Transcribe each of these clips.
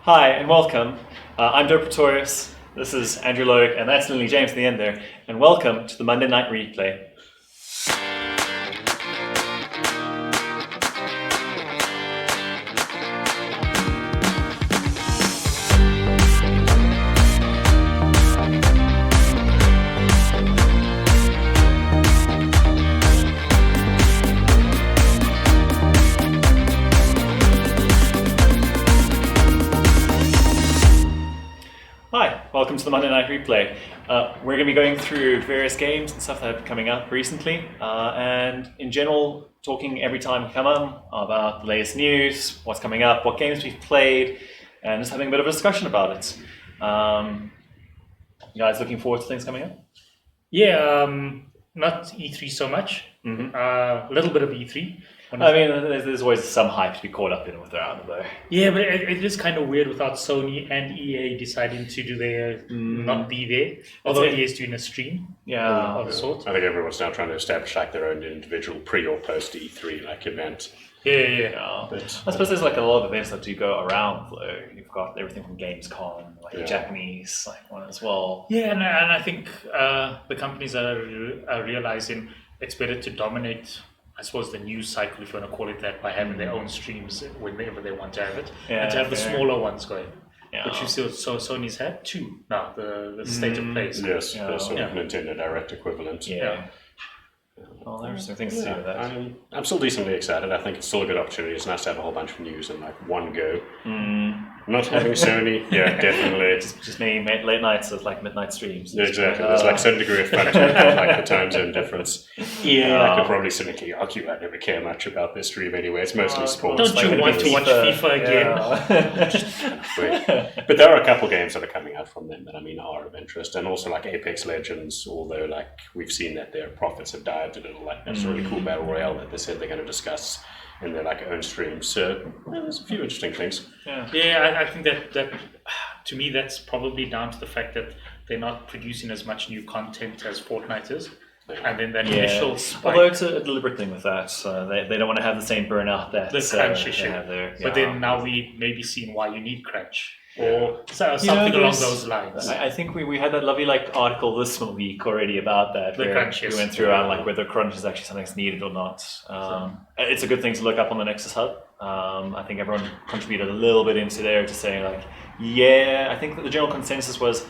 Hi and welcome. I'm Douw Pretorius. This is Andrew Logue, and that's Lynley James at the end there. And welcome to the Monday Night Replay. Hi, welcome to the Monday Night Replay. We're going to be going through various games and stuff that have been coming up recently, and in general, talking every time we come on about the latest news, what's coming up, what games we've played, and just having a bit of a discussion about it. You guys looking forward to things coming up? Yeah, not E3 so much. A little bit of E3. I mean, there's always some hype to be caught up in with around though. Yeah, but it is kind of weird without Sony and EA deciding to do their not be there. Although EA is doing a stream, of the sort. I think everyone's now trying to establish like their own individual pre or post E3 like event. Yeah. But I suppose there's like a lot of events that do go around though. You've got everything from Gamescom, like the Japanese one as well. Yeah, and I think the companies are realizing it's better to dominate, I suppose, the news cycle, if you want to call it that, by having their own streams whenever they want to have it, and to have the smaller ones going. Which you see, so Sony's had two now, the state of play. Yes, the sort of Nintendo Direct equivalent. Well, there's some things to do with that. I'm still decently excited. I think it's still a good opportunity. It's nice to have a whole bunch of news in like one go. Not having Sony, definitely. Just me late nights with like midnight streams. Yeah, exactly. There's like some degree of fun to it, like the time zone difference. I could probably cynically argue I never care much about this stream anyway. It's mostly sports. Don't you want to watch FIFA again? But there are a couple games that are coming out from them that are of interest, and also like Apex Legends. Although like we've seen that their profits have dived a little, like that's a really cool battle royale that they said they're going to discuss in their like own stream. So there's a few interesting things. I think that to me that's probably down to the fact that they're not producing as much new content as Fortnite is. And then that initial spike. Although it's a deliberate thing with that, they don't want to have the same burnout that the crunch issue. They have there. But then now we may be seeing why you need crunch. Or something along those lines. I think we had that lovely like article this week already about that. The crunch, we went through around like whether crunch is actually something that's needed or not. It's a good thing to look up on the Nexus Hub. I think everyone contributed a little bit into there to say like, I think that the general consensus was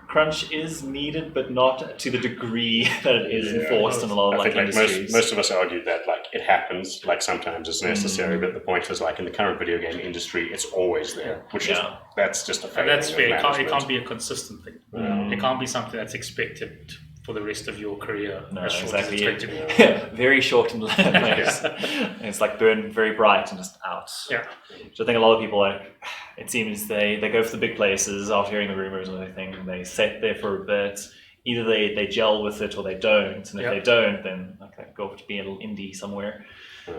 crunch is needed, but not to the degree that it is enforced in a lot of like industries. Most of us argued that like it happens, like sometimes it's necessary, but the point is like in the current video game industry, it's always there, which is that's just a fact. That's fair. It can't be a consistent thing. It can't be something that's expected for the rest of your career. No, exactly. Very short and it's like burn very bright and just out. So I think a lot of people it seems they go for the big places after hearing the rumors and everything, and they sit there for a bit. Either they gel with it or they don't, and if they don't, then they go off to be a little indie somewhere.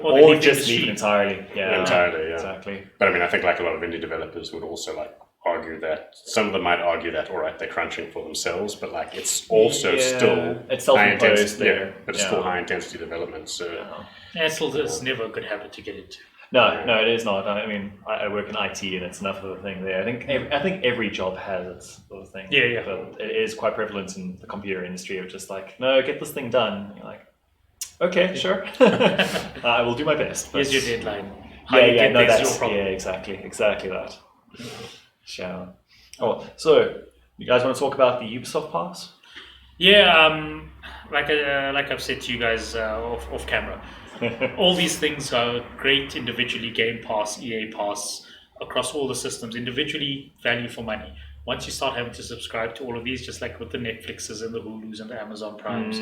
Or just leave it entirely. Entirely, exactly. But I think like a lot of indie developers would also like argue that some of them might argue that all right, they're crunching for themselves, but like it's also still high intensity, but it's still high intensity development. So it's never a good habit to get into. No, it is not. I mean, I work in IT, and it's enough of a thing there. I think every job has its sort of thing. But it is quite prevalent in the computer industry of just like, no, get this thing done. And you're like, okay, sure, I will do my best. Here's your deadline. That's your problem. Exactly that. Sure. Oh, so you guys want to talk about the Ubisoft Pass? Like I've said to you guys off camera, all these things are great individually. Game Pass, EA Pass, across all the systems, individually value for money. Once you start having to subscribe to all of these, just like with the Netflixes and the Hulus and the Amazon Primes,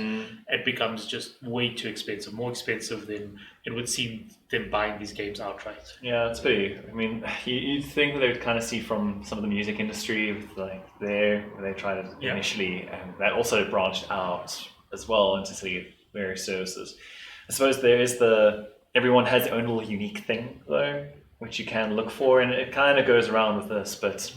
it becomes just way too expensive, more expensive than it would seem than buying these games outright. Yeah, it's pretty. I mean, you'd think that they would kind of see from some of the music industry with like where they tried it initially, and that also branched out as well into various services. I suppose there is everyone has their own little unique thing though, which you can look for, and it kind of goes around with this, but.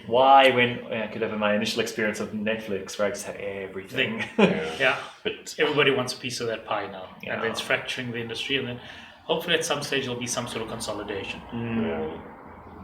Why, when I could have my initial experience of Netflix, where I just had everything. But everybody wants a piece of that pie now, and then it's fracturing the industry, and then hopefully at some stage there'll be some sort of consolidation.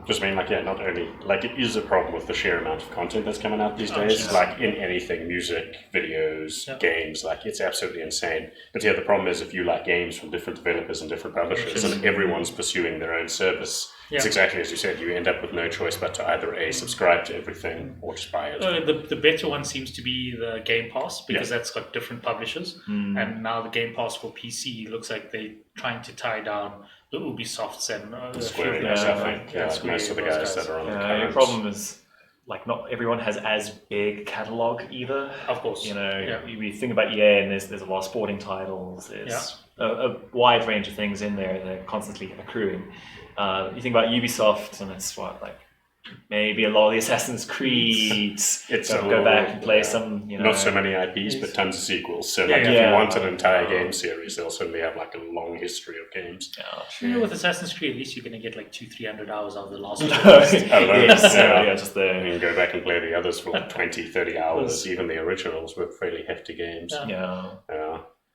Because I mean, like, yeah, not only, like, it is a problem with the sheer amount of content that's coming out these days. Yes. Like, in anything, music, videos, games, like, it's absolutely insane. But yeah, the problem is if you like games from different developers and different publishers, and everyone's pursuing their own service, it's exactly as you said, you end up with no choice but to either A, subscribe to everything, or just buy it. The better one seems to be the Game Pass, because that's got different publishers. And now the Game Pass for PC looks like they're trying to tie down the Ubisofts and Square Enix, most of the guys that are on the current. The problem is, like, not everyone has as big catalog either. Of course. You know, you think about EA, and there's a lot of sporting titles. There's a wide range of things in there that are constantly accruing. You think about Ubisoft, and it's what, like, maybe a lot of the Assassin's Creed. Go back and play some, you know. Not so many IPs, but tons of sequels. So, like, if you want an entire game series, they'll certainly have, like, a long history of games. You know, with Assassin's Creed, at least you're going to get like 200-300 hours out of the last one. Just there. You can go back and play the others for like 20-30 hours. Even the originals were fairly hefty games.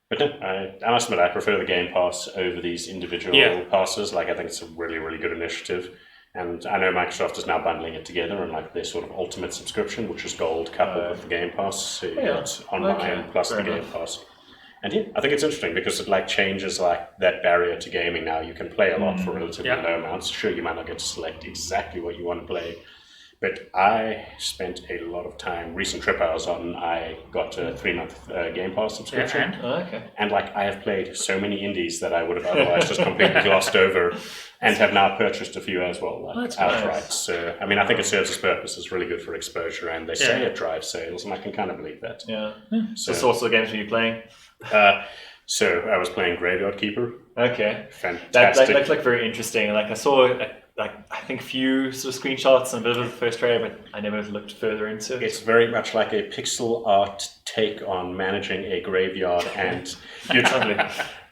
But no, I must admit, I prefer the Game Pass over these individual passes. Like, I think it's a really, really good initiative. And I know Microsoft is now bundling it together in like their sort of ultimate subscription, which is gold coupled with the Game Pass. So you get online plus the Game Pass. And I think it's interesting because it like changes like that barrier to gaming now. You can play a lot for relatively low amounts. Sure, you might not get to select exactly what you want to play. But I spent a lot of time, recent trip I was on, I got a 3-month Game Pass subscription. And like I have played so many indies that I would have otherwise just completely glossed over, and have now purchased a few as well, like outright. Nice. So, I mean, I think it serves its purpose. It's really good for exposure, and they say it drives sales, and I can kind of believe that. So what sorts of games were you playing? So I was playing Graveyard Keeper. Okay. Fantastic. That looked like very interesting. Like I saw I think a few sort of screenshots and a bit of the first trailer, but I never looked further into it. It's very much like a pixel art take on managing a graveyard, and you're totally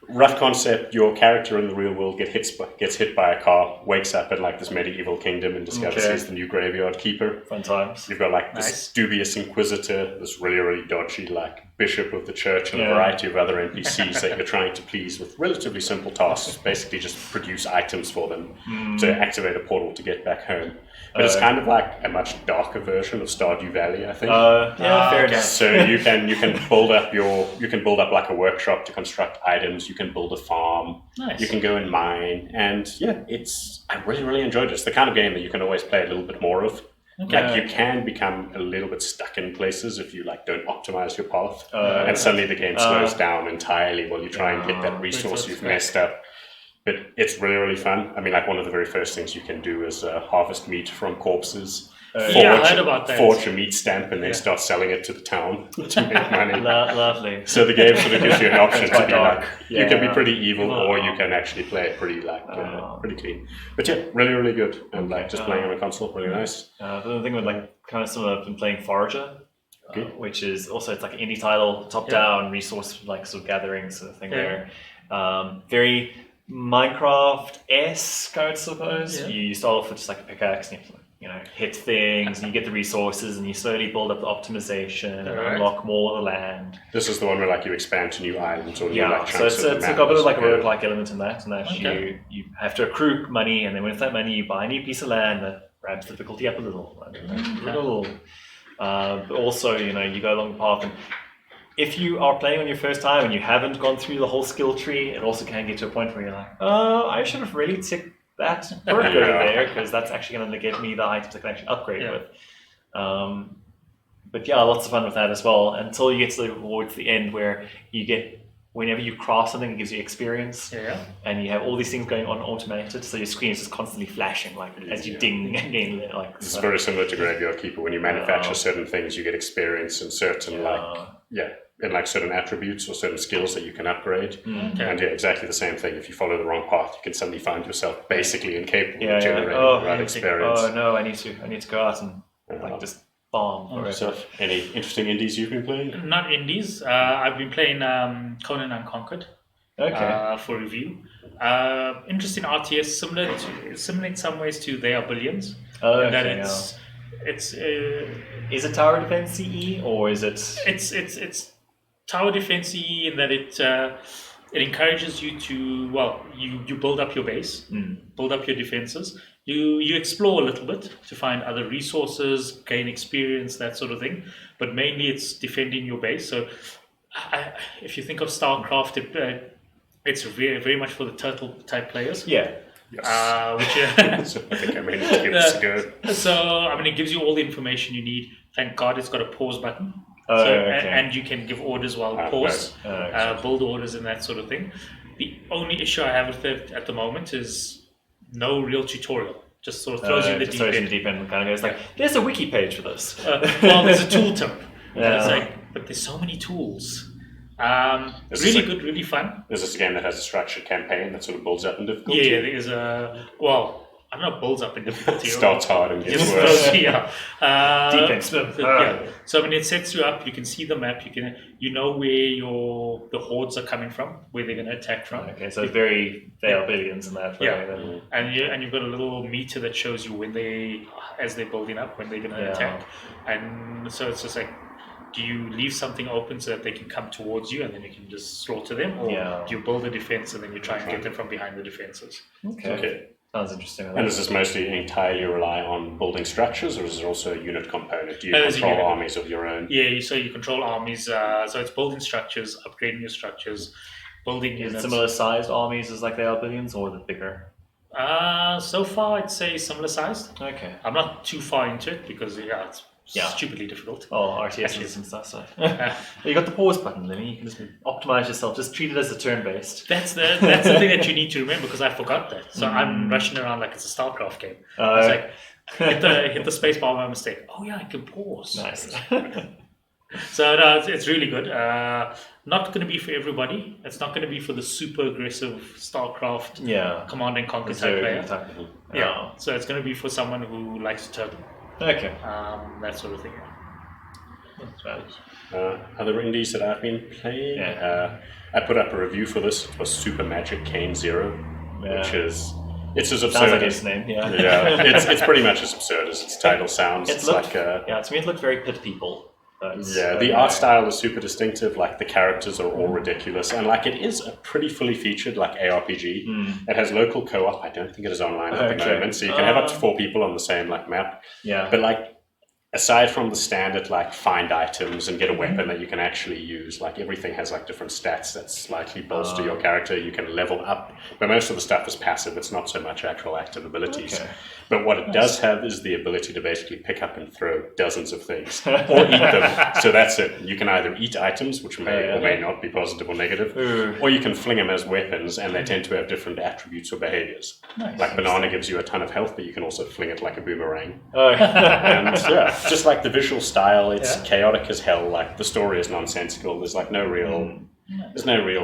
rough concept. Your character in the real world gets hit by a car, wakes up in like this medieval kingdom, and discovers he's the new Graveyard Keeper. Fun times. You've got like this dubious inquisitor, this really, really dodgy like bishop of the church, and a variety of other NPCs that you're trying to please with relatively simple tasks. Basically just produce items for them to activate a portal to get back home. But it's kind of like a much darker version of Stardew Valley, I think. Fair enough. So you can build up like a workshop to construct items. You can build a farm. Nice. You can go and mine, and I really, really enjoyed it. It's the kind of game that you can always play a little bit more of. Like you can become a little bit stuck in places if you like don't optimize your path, and suddenly the game slows down entirely while you try and get that resource you've messed up. But it's really, really fun. I mean, like one of the very first things you can do is harvest meat from corpses. I heard about that. Forge a meat stamp and then start selling it to the town to make money. Lovely. So the game sort of gives you an option to be like, you can be pretty evil, or you can actually play it pretty pretty clean. But yeah, really, really good. And like just playing on a console, really nice. The thing with like kind of similar, I've been playing Forager, which is also it's like an indie title, top down resource like sort of gathering sort of thing there. Very Minecraft-esque, I would suppose. You start off with just like a pickaxe and you know, hit things and you get the resources and you slowly build up the optimization and unlock more of the land. This is the one where like you expand to new islands or new like so it's got a bit of like a roguelike element in that, and that you have to accrue money, and then with that money you buy a new piece of land that ramps the difficulty up a little. But also, you know, you go along the path, and if you are playing on your first time and you haven't gone through the whole skill tree, it also can get to a point where you're like, I should have really ticked that perk over there, because that's actually going to get me the items I can actually upgrade with. But yeah, lots of fun with that as well, until you get towards the end where you get, whenever you craft something, it gives you experience, and you have all these things going on automated, so your screen is just constantly flashing like as you ding and gain like. This is very similar to Graveyard Keeper. When you manufacture certain things, you get experience in certain in like certain attributes or certain skills that you can upgrade. And exactly the same thing. If you follow the wrong path, you can suddenly find yourself basically incapable of generating the right experience. Oh no, I need to go out and like just farm. So, any interesting indies you've been playing? Not indies. I've been playing Conan Unconquered. For review. Interesting RTS, similar in some ways to They Are Billions. It's is it tower defense CE or is it? It's tower defense CE in that it encourages you to, well, you build up your base, build up your defenses. You explore a little bit to find other resources, gain experience, that sort of thing. But mainly it's defending your base. So if you think of StarCraft, it's very, very much for the turtle type players. Yeah. Yes. So I think I may need to give this a go. So, I mean, it gives you all the information you need. Thank God it's got a pause button. Oh, okay. And you can give orders while pause, nice. build orders and that sort of thing. The only issue I have with it at the moment is no real tutorial. Just sort of throws you in the deep end. And kind of goes like, there's a wiki page for this. Well, there's a tool tip. Yeah. It's like, but there's so many tools. Really good, really fun. Is this a game that has a structured campaign that sort of builds up in difficulty? Yeah, there's a, well, I don't know, builds up in difficulty. Starts hard and gets worse. Yeah. Deep end swim. Yeah. So when it sets you up, you can see the map. You know where the hordes are coming from, where they're going to attack from. Okay, so they are billions in that way. Yeah. And you've got a little meter that shows you when as they're building up, when they're going to attack. And so it's just like, do you leave something open so that they can come towards you and then you can just slaughter them, or do you build a defense and then you try and get them from behind the defenses? Okay. Sounds interesting. And does this mostly entirely rely on building structures, or is there also a unit component? Do you There's a control unit. armies of your own? Yeah, so you control armies. So it's building structures, upgrading your structures, building Is units. it similar sized armies as like they are billions, or is it bigger? So far, I'd say similar sized. Okay. I'm not too far into it because it's stupidly difficult. Oh, RTSs and stuff. So you got the pause button. Then you can just optimize yourself. Just treat it as a turn-based. That's the thing that you need to remember, because I forgot that. So I'm rushing around like it's a StarCraft game. It's like hit the space bar by mistake. Oh yeah, I can pause. Nice. So it's really good. Not going to be for everybody. It's not going to be for the super aggressive StarCraft command and conquer type player. Yeah. So it's going to be for someone who likes to turtle. Okay. That sort of thing. Other indies that I've been playing, I put up a review for this. It was Super Magic Kane Zero, which is it's as absurd. Sounds like its name. Yeah. It's pretty much as absurd as its title sounds. To me it looked very Pit People. The art style is super distinctive. Like the characters are all ridiculous, and like it is a pretty fully featured like ARPG. It has local co-op. I don't think it is online at the moment, so you can have up to 4 people on the same like map. Yeah. But like aside from the standard like find items and get a weapon that you can actually use, like everything has like different stats that slightly bolster your character. You can level up, but most of the stuff is passive. It's not so much actual active abilities. But what it does have is the ability to basically pick up and throw dozens of things or eat them. So that's it. You can either eat items, which may or may not be positive or negative, or you can fling them as weapons, and they tend to have different attributes or behaviors. Like banana gives you a ton of health, but you can also fling it like a boomerang. And just like the visual style, it's chaotic as hell. Like the story is nonsensical. There's like no real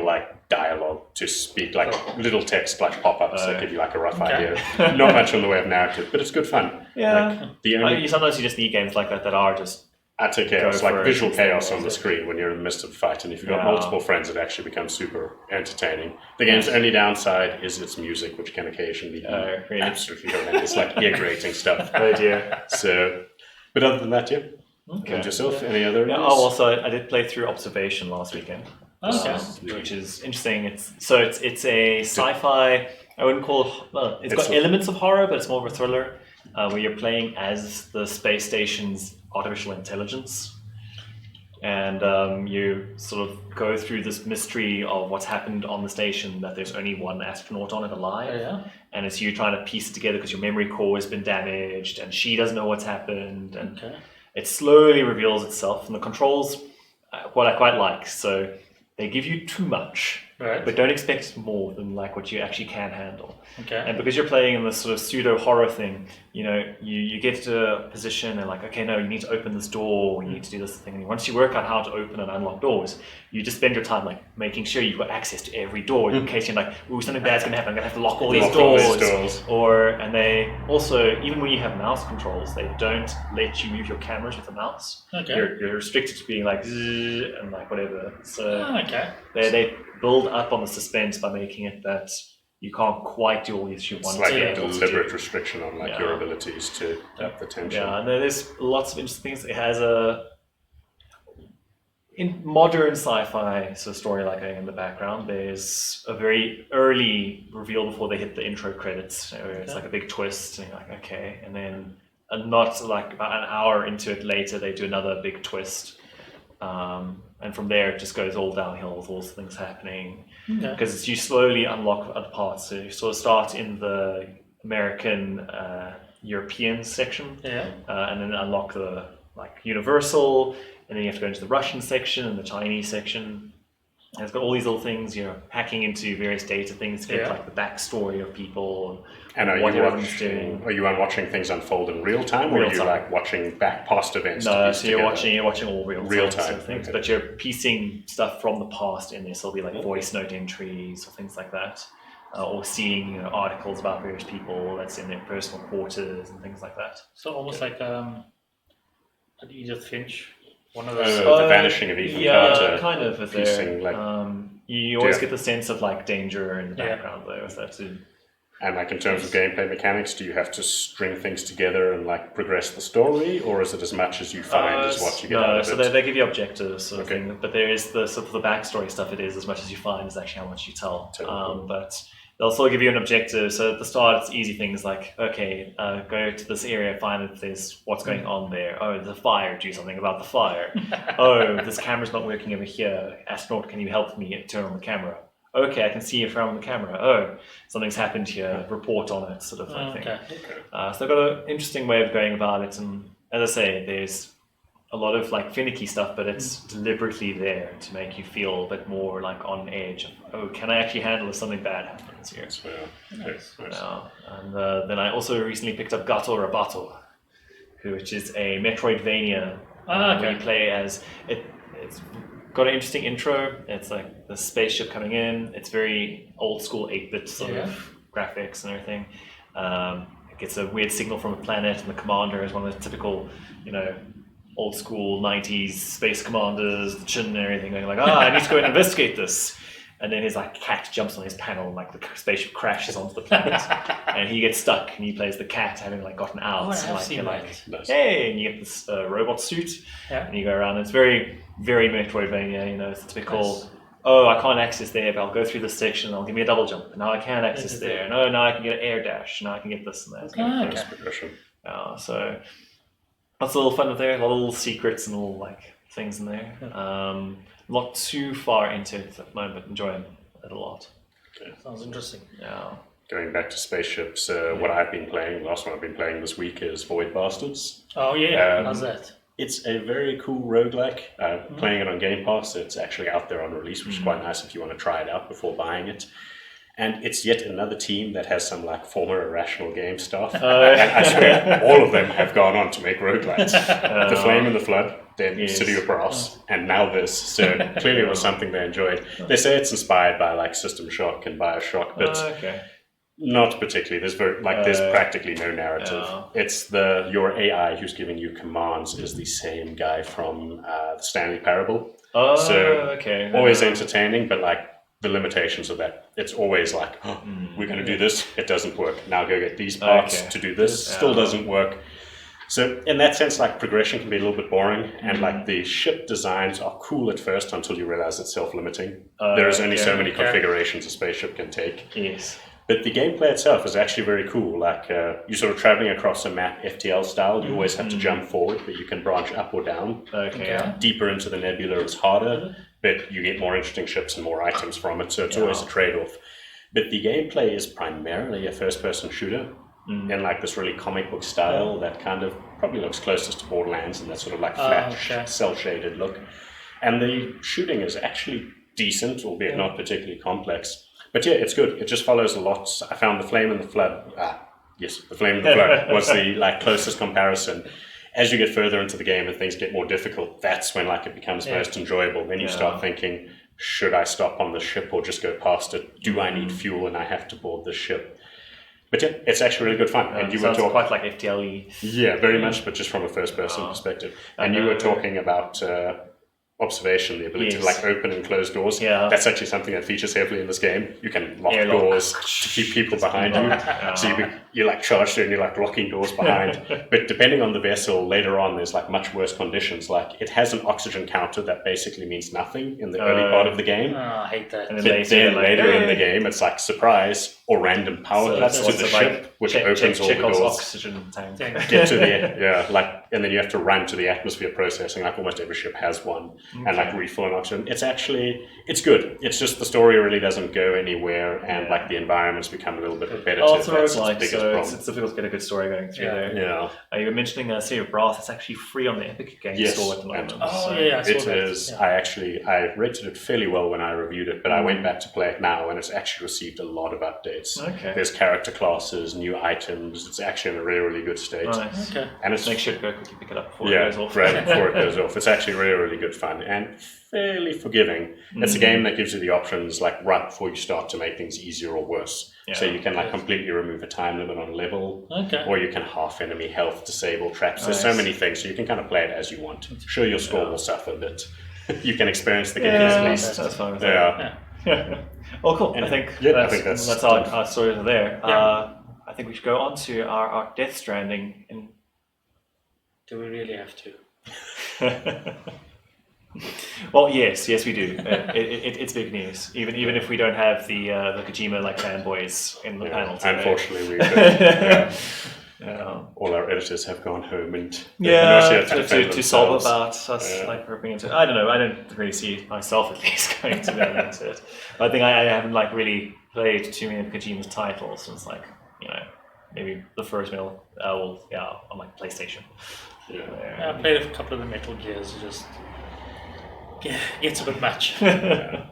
like dialogue to speak, like little text like pop-ups that give you like a rough idea. Not much on the way of narrative, but it's good fun. Sometimes you just need games like that are just utter chaos, like visual chaos on the screen when you're in the midst of a fight, and if you've got multiple friends, it actually becomes super entertaining. The game's only downside is its music, which can occasionally be absolutely horrendous, like ear-grating stuff. Oh dear. So, but other than that, And yourself, any other? I did play through Observation last weekend. Which is interesting. It's a sci-fi. I wouldn't call it. It's got elements of horror, but it's more of a thriller, where you're playing as the space station's artificial intelligence, and you sort of go through this mystery of what's happened on the station. That there's only one astronaut on it alive, and it's you trying to piece it together because your memory core has been damaged, and she doesn't know what's happened, and it slowly reveals itself. And the controls, what I quite like, so. They give you too much, but don't expect more than like what you actually can handle. And because you're playing in this sort of pseudo horror thing, you get to a position and like, okay, no, you need to open this door, or you need to do this thing. And once you work out how to open and unlock doors, you just spend your time like making sure you've got access to every door in case you're like, ooh, something bad's gonna happen. I'm gonna have to lock all these doors. And they also, even when you have mouse controls, they don't let you move your cameras with the mouse. You're restricted to being like zzz and like whatever. So they build up on the suspense by making it that you can't quite do all these you want. It's like a deliberate restriction on like your abilities to up the tension. Yeah, and there's lots of interesting things. It has in modern sci-fi sort of story like in the background, there's a very early reveal before they hit the intro credits, where it's like a big twist, and you're like, okay, and then not like about an hour into it later, they do another big twist, and from there it just goes all downhill with all the things happening, because you slowly unlock other parts. So you sort of start in the American, European section, and then unlock the like Universal. And then you have to go into the Russian section and the Chinese section. And it's got all these little things, hacking into various data things to get like the backstory of people and what everyone's doing. Are you watching things unfold in real time, or are you like watching back past events? No, so you're watching all real time sort of things, okay. But you're piecing stuff from the past in there. So there'll be like voice note entries or things like that, or seeing articles about various people that's in their personal quarters and things like that. So almost like Edith Finch. One of those. The vanishing of Ethan Carter. Kind of. You always get the sense of like danger in the background though, with that too. And like in terms of gameplay mechanics, do you have to string things together and like progress the story, or is it as much as you find is what you get out of it? No, so they give you objectives sort of thing, but there is the sort of the backstory stuff. It is as much as you find is actually how much you tell. But they'll still give you an objective. So at the start, it's easy things like, okay, go to this area, find if there's what's going on there. Oh, there's a fire, do something about the fire. Oh, this camera's not working over here. Astronaut, can you help me turn on the camera? Okay, I can see you from the camera. Oh, something's happened here. Report on it, sort of thing. So they've got an interesting way of going about it. And as I say, there's a lot of like finicky stuff, but it's deliberately there to make you feel a bit more like on edge of, oh, can I actually handle if something bad happens here? Nice. And then I also recently picked up Gato Rabato, which is a Metroidvania where you play as it's got an interesting intro. It's like the spaceship coming in. It's very old school 8-bit sort of graphics and everything. It gets a weird signal from a planet, and the commander is one of the typical, old school 90s space commanders, the chin and everything, going like, I need to go and investigate this. And then his like cat jumps on his panel and like the spaceship crashes onto the planet and he gets stuck and he plays the cat having like gotten out. Hey, and you get this robot suit and you go around. And it's very, very Metroidvania, it's typical, I can't access there, but I'll go through this section and I'll give me a double jump. And now I can access there. And now I can get an air dash. Now I can get this and that. So lots of little fun with there, a lot of little secrets and little like things in there. Not too far into it at the moment, but enjoying it a lot. Okay. Sounds interesting. Yeah. Going back to spaceships, what I've been playing, last one I've been playing this week is Void Bastards. Oh yeah, how's that? It's a very cool roguelike. Playing it on Game Pass, it's actually out there on release, which is quite nice if you want to try it out before buying it. And it's yet another team that has some like former Irrational Game staff. And I swear, all of them have gone on to make roguelites. The Flame and the Flood, then City of Brass, and now this. So clearly it was something they enjoyed. They say it's inspired by like System Shock and Bioshock, but not particularly. There's practically no narrative. It's your AI who's giving you commands is the same guy from the Stanley Parable. Always entertaining, but like the limitations of that. It's always like, we're going to do this. It doesn't work. Now go get these parts to do this. Still doesn't work. So in that sense, like progression can be a little bit boring, and like the ship designs are cool at first until you realize it's self-limiting. There is only so many configurations a spaceship can take. Yes. But the gameplay itself is actually very cool. Like you're sort of traveling across a map FTL style. You always have to jump forward, but you can branch up or down. Deeper into the nebula is harder, but you get more interesting ships and more items from it. So it's always a trade-off. But the gameplay is primarily a first-person shooter in like this really comic book style that kind of probably looks closest to Borderlands and that sort of like flat, cel-shaded look. And the shooting is actually decent, albeit not particularly complex. But yeah, it's good. It just follows a lot. I found the Flame and the Flood. The Flame and the Flood was the like closest comparison. As you get further into the game and things get more difficult, that's when like it becomes most enjoyable. Then you start thinking, should I stop on the ship or just go past it? Do I need fuel and I have to board the ship? But yeah, it's actually really good fun. And you were talking quite like FTLE. Yeah, very much, but just from a first-person perspective. And you were talking about observation, the ability to Yes. like open and close doors. Yeah. That's actually something that features heavily in this game. You can lock Airlock. doors to keep people behind you. So you're like charged and you're like locking doors behind. But depending on the vessel, later on there's like much worse conditions. Like it has an oxygen counter that basically means nothing in the early part of the game. I hate that. And But then then later in the "Hey." game, it's like surprise or random power So cuts to it's the like, ship, which opens all the Chekhov's doors. oxygen tank. Get to the and then you have to run to the atmosphere processing. Like almost every ship has one, and like refilling oxygen. It's good. It's just the story really doesn't go anywhere, and like the environments become a little bit repetitive. Oh, it's a That's its roguelike, biggest so problem. it's difficult to get a good story going through there. Yeah. You were mentioning Sea of Brass. It's actually free on the Epic Games Yes, Store at the moment. and- Oh, so- yeah, I saw It that. is. Yeah. I rated it fairly well when I reviewed it, but I went back to play it now, and it's actually received a lot of updates. Okay. There's character classes, new items. It's actually in a really, really good state. Nice. Okay. And it's Make sure to go quickly pick it up before it goes off. right before it goes off. It's actually really, really good fun and fairly forgiving. It's a game that gives you the options like right before you start to make things easier or worse. So you can like completely remove a time limit on level, Okay. or you can half enemy health, disable traps. There's so Nice. many things, so you can kind of play it as you want. Sure, your score will suffer, but you can experience the game Yeah, at least. that's fine with Yeah. that. Well, cool. I think I think that's our stories are there. Yeah. I think we should go on to our Death Stranding. Do we really have to? Well, yes, we do. It's big news. Even if we don't have the Kojima like fanboys in the panel today. Unfortunately, we don't. Yeah. All our editors have gone home and To defend solve themselves. about us like ripping into it. I don't know. I don't really see myself at least going to that into it. But I think I haven't like really played too many of Kojima's titles since like maybe the first middle on like PlayStation. I played a couple of the Metal Gears. It just gets a bit much. I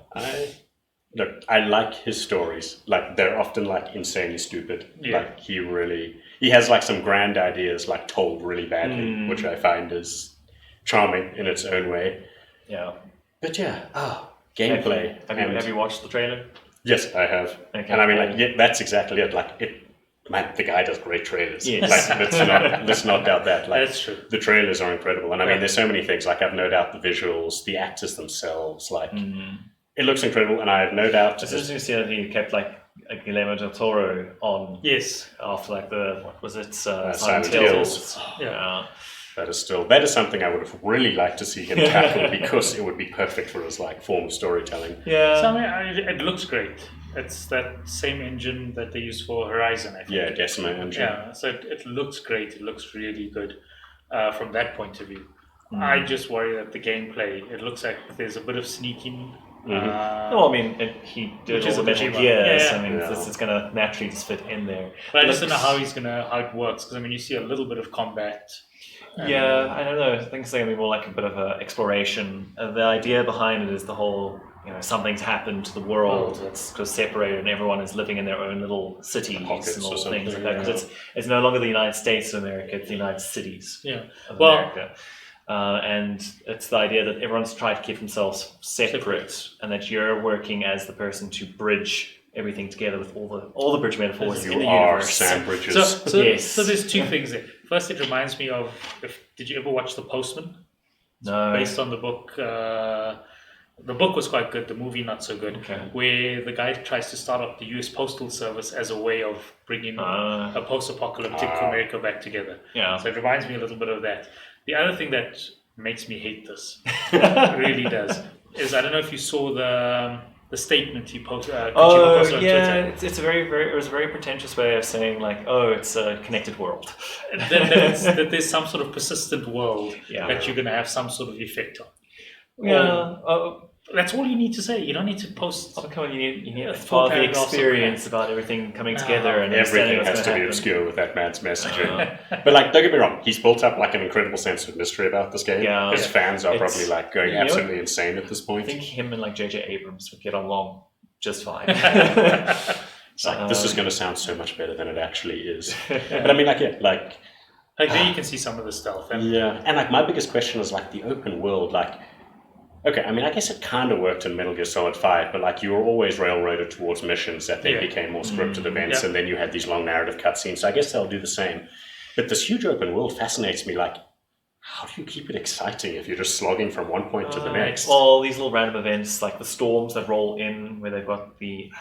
like his stories. Like they're often like insanely stupid. Yeah. Like he has like some grand ideas like told really badly, which I find is charming in its own way. Yeah. But gameplay. Have you watched the trailer? Yes, I have. Okay. And I mean that's exactly it. Like man, the guy does great trailers. Yes. Like, let's not doubt that. Like, That's true. The trailers are incredible, and I mean, there's so many things. Like, I've no doubt the visuals, the actors themselves. Like, it looks incredible, and I have no doubt. It's interesting to see that he kept like Guillermo del Toro on. Yes. After like what was it? Silent Hills. Yeah. That is something I would have really liked to see him tackle because it would be perfect for his like form of storytelling. Yeah. So I mean, it looks great. It's that same engine that they use for Horizon, I think. Yeah, Decima engine. Yeah, so it looks great. It looks really good from that point of view. I just worry that the gameplay, it looks like there's a bit of sneaking. No, I mean, he did Which all is the a Metal Kojima. Gears. Yeah. I mean, it's going to naturally just fit in there. But I just don't know how it works, because I mean, you see a little bit of combat. Yeah, I don't know. I think it's going to be more like a bit of an exploration. The idea behind it is the whole, something's happened to the world. It's just separated, and everyone is living in their own little cities Pockets and or all things like something, that. Because it's no longer the United States of America; it's the United Cities of Well, America. And it's the idea that everyone's trying to keep themselves separate, and that you're working as the person to bridge everything together with all the bridge metaphors in the universe. Sam Bridges. So there's two things there. First, it reminds me of, did you ever watch The Postman? No. Based on the book. The book was quite good, the movie not so good. Okay. Where the guy tries to start up the US Postal Service as a way of bringing a post-apocalyptic America back together. Yeah. So it reminds me a little bit of that. The other thing that makes me hate this, really does, is I don't know if you saw the statement he posted. Kojima posted on Twitter. It's it was a very pretentious way of saying like, it's a connected world. that there's some sort of persistent world that you're going to have some sort of effect on. Yeah. That's all you need to say. You don't need to post. Oh, come on, you need a a full part of the paragraph experience about everything coming together and understanding Everything what's has to gonna be happen. obscure with that man's messaging. But like, don't get me wrong, he's built up like an incredible sense of mystery about this game. Yeah. His fans are probably like going You know, absolutely insane at this I point. think him and like J.J. Abrams would get along just fine. It's like, this is going to sound so much better than it actually is. But I mean, like, there you can see some of the stealth. and like my biggest question is like the open world, like. Okay, I mean, I guess it kind of worked in Metal Gear Solid 5, but like you were always railroaded towards missions that then became more scripted events, and then you had these long narrative cutscenes. So I guess they'll do the same. But this huge open world fascinates me. Like, how do you keep it exciting if you're just slogging from one point to the next? Well, these little random events, like the storms that roll in, where they've got the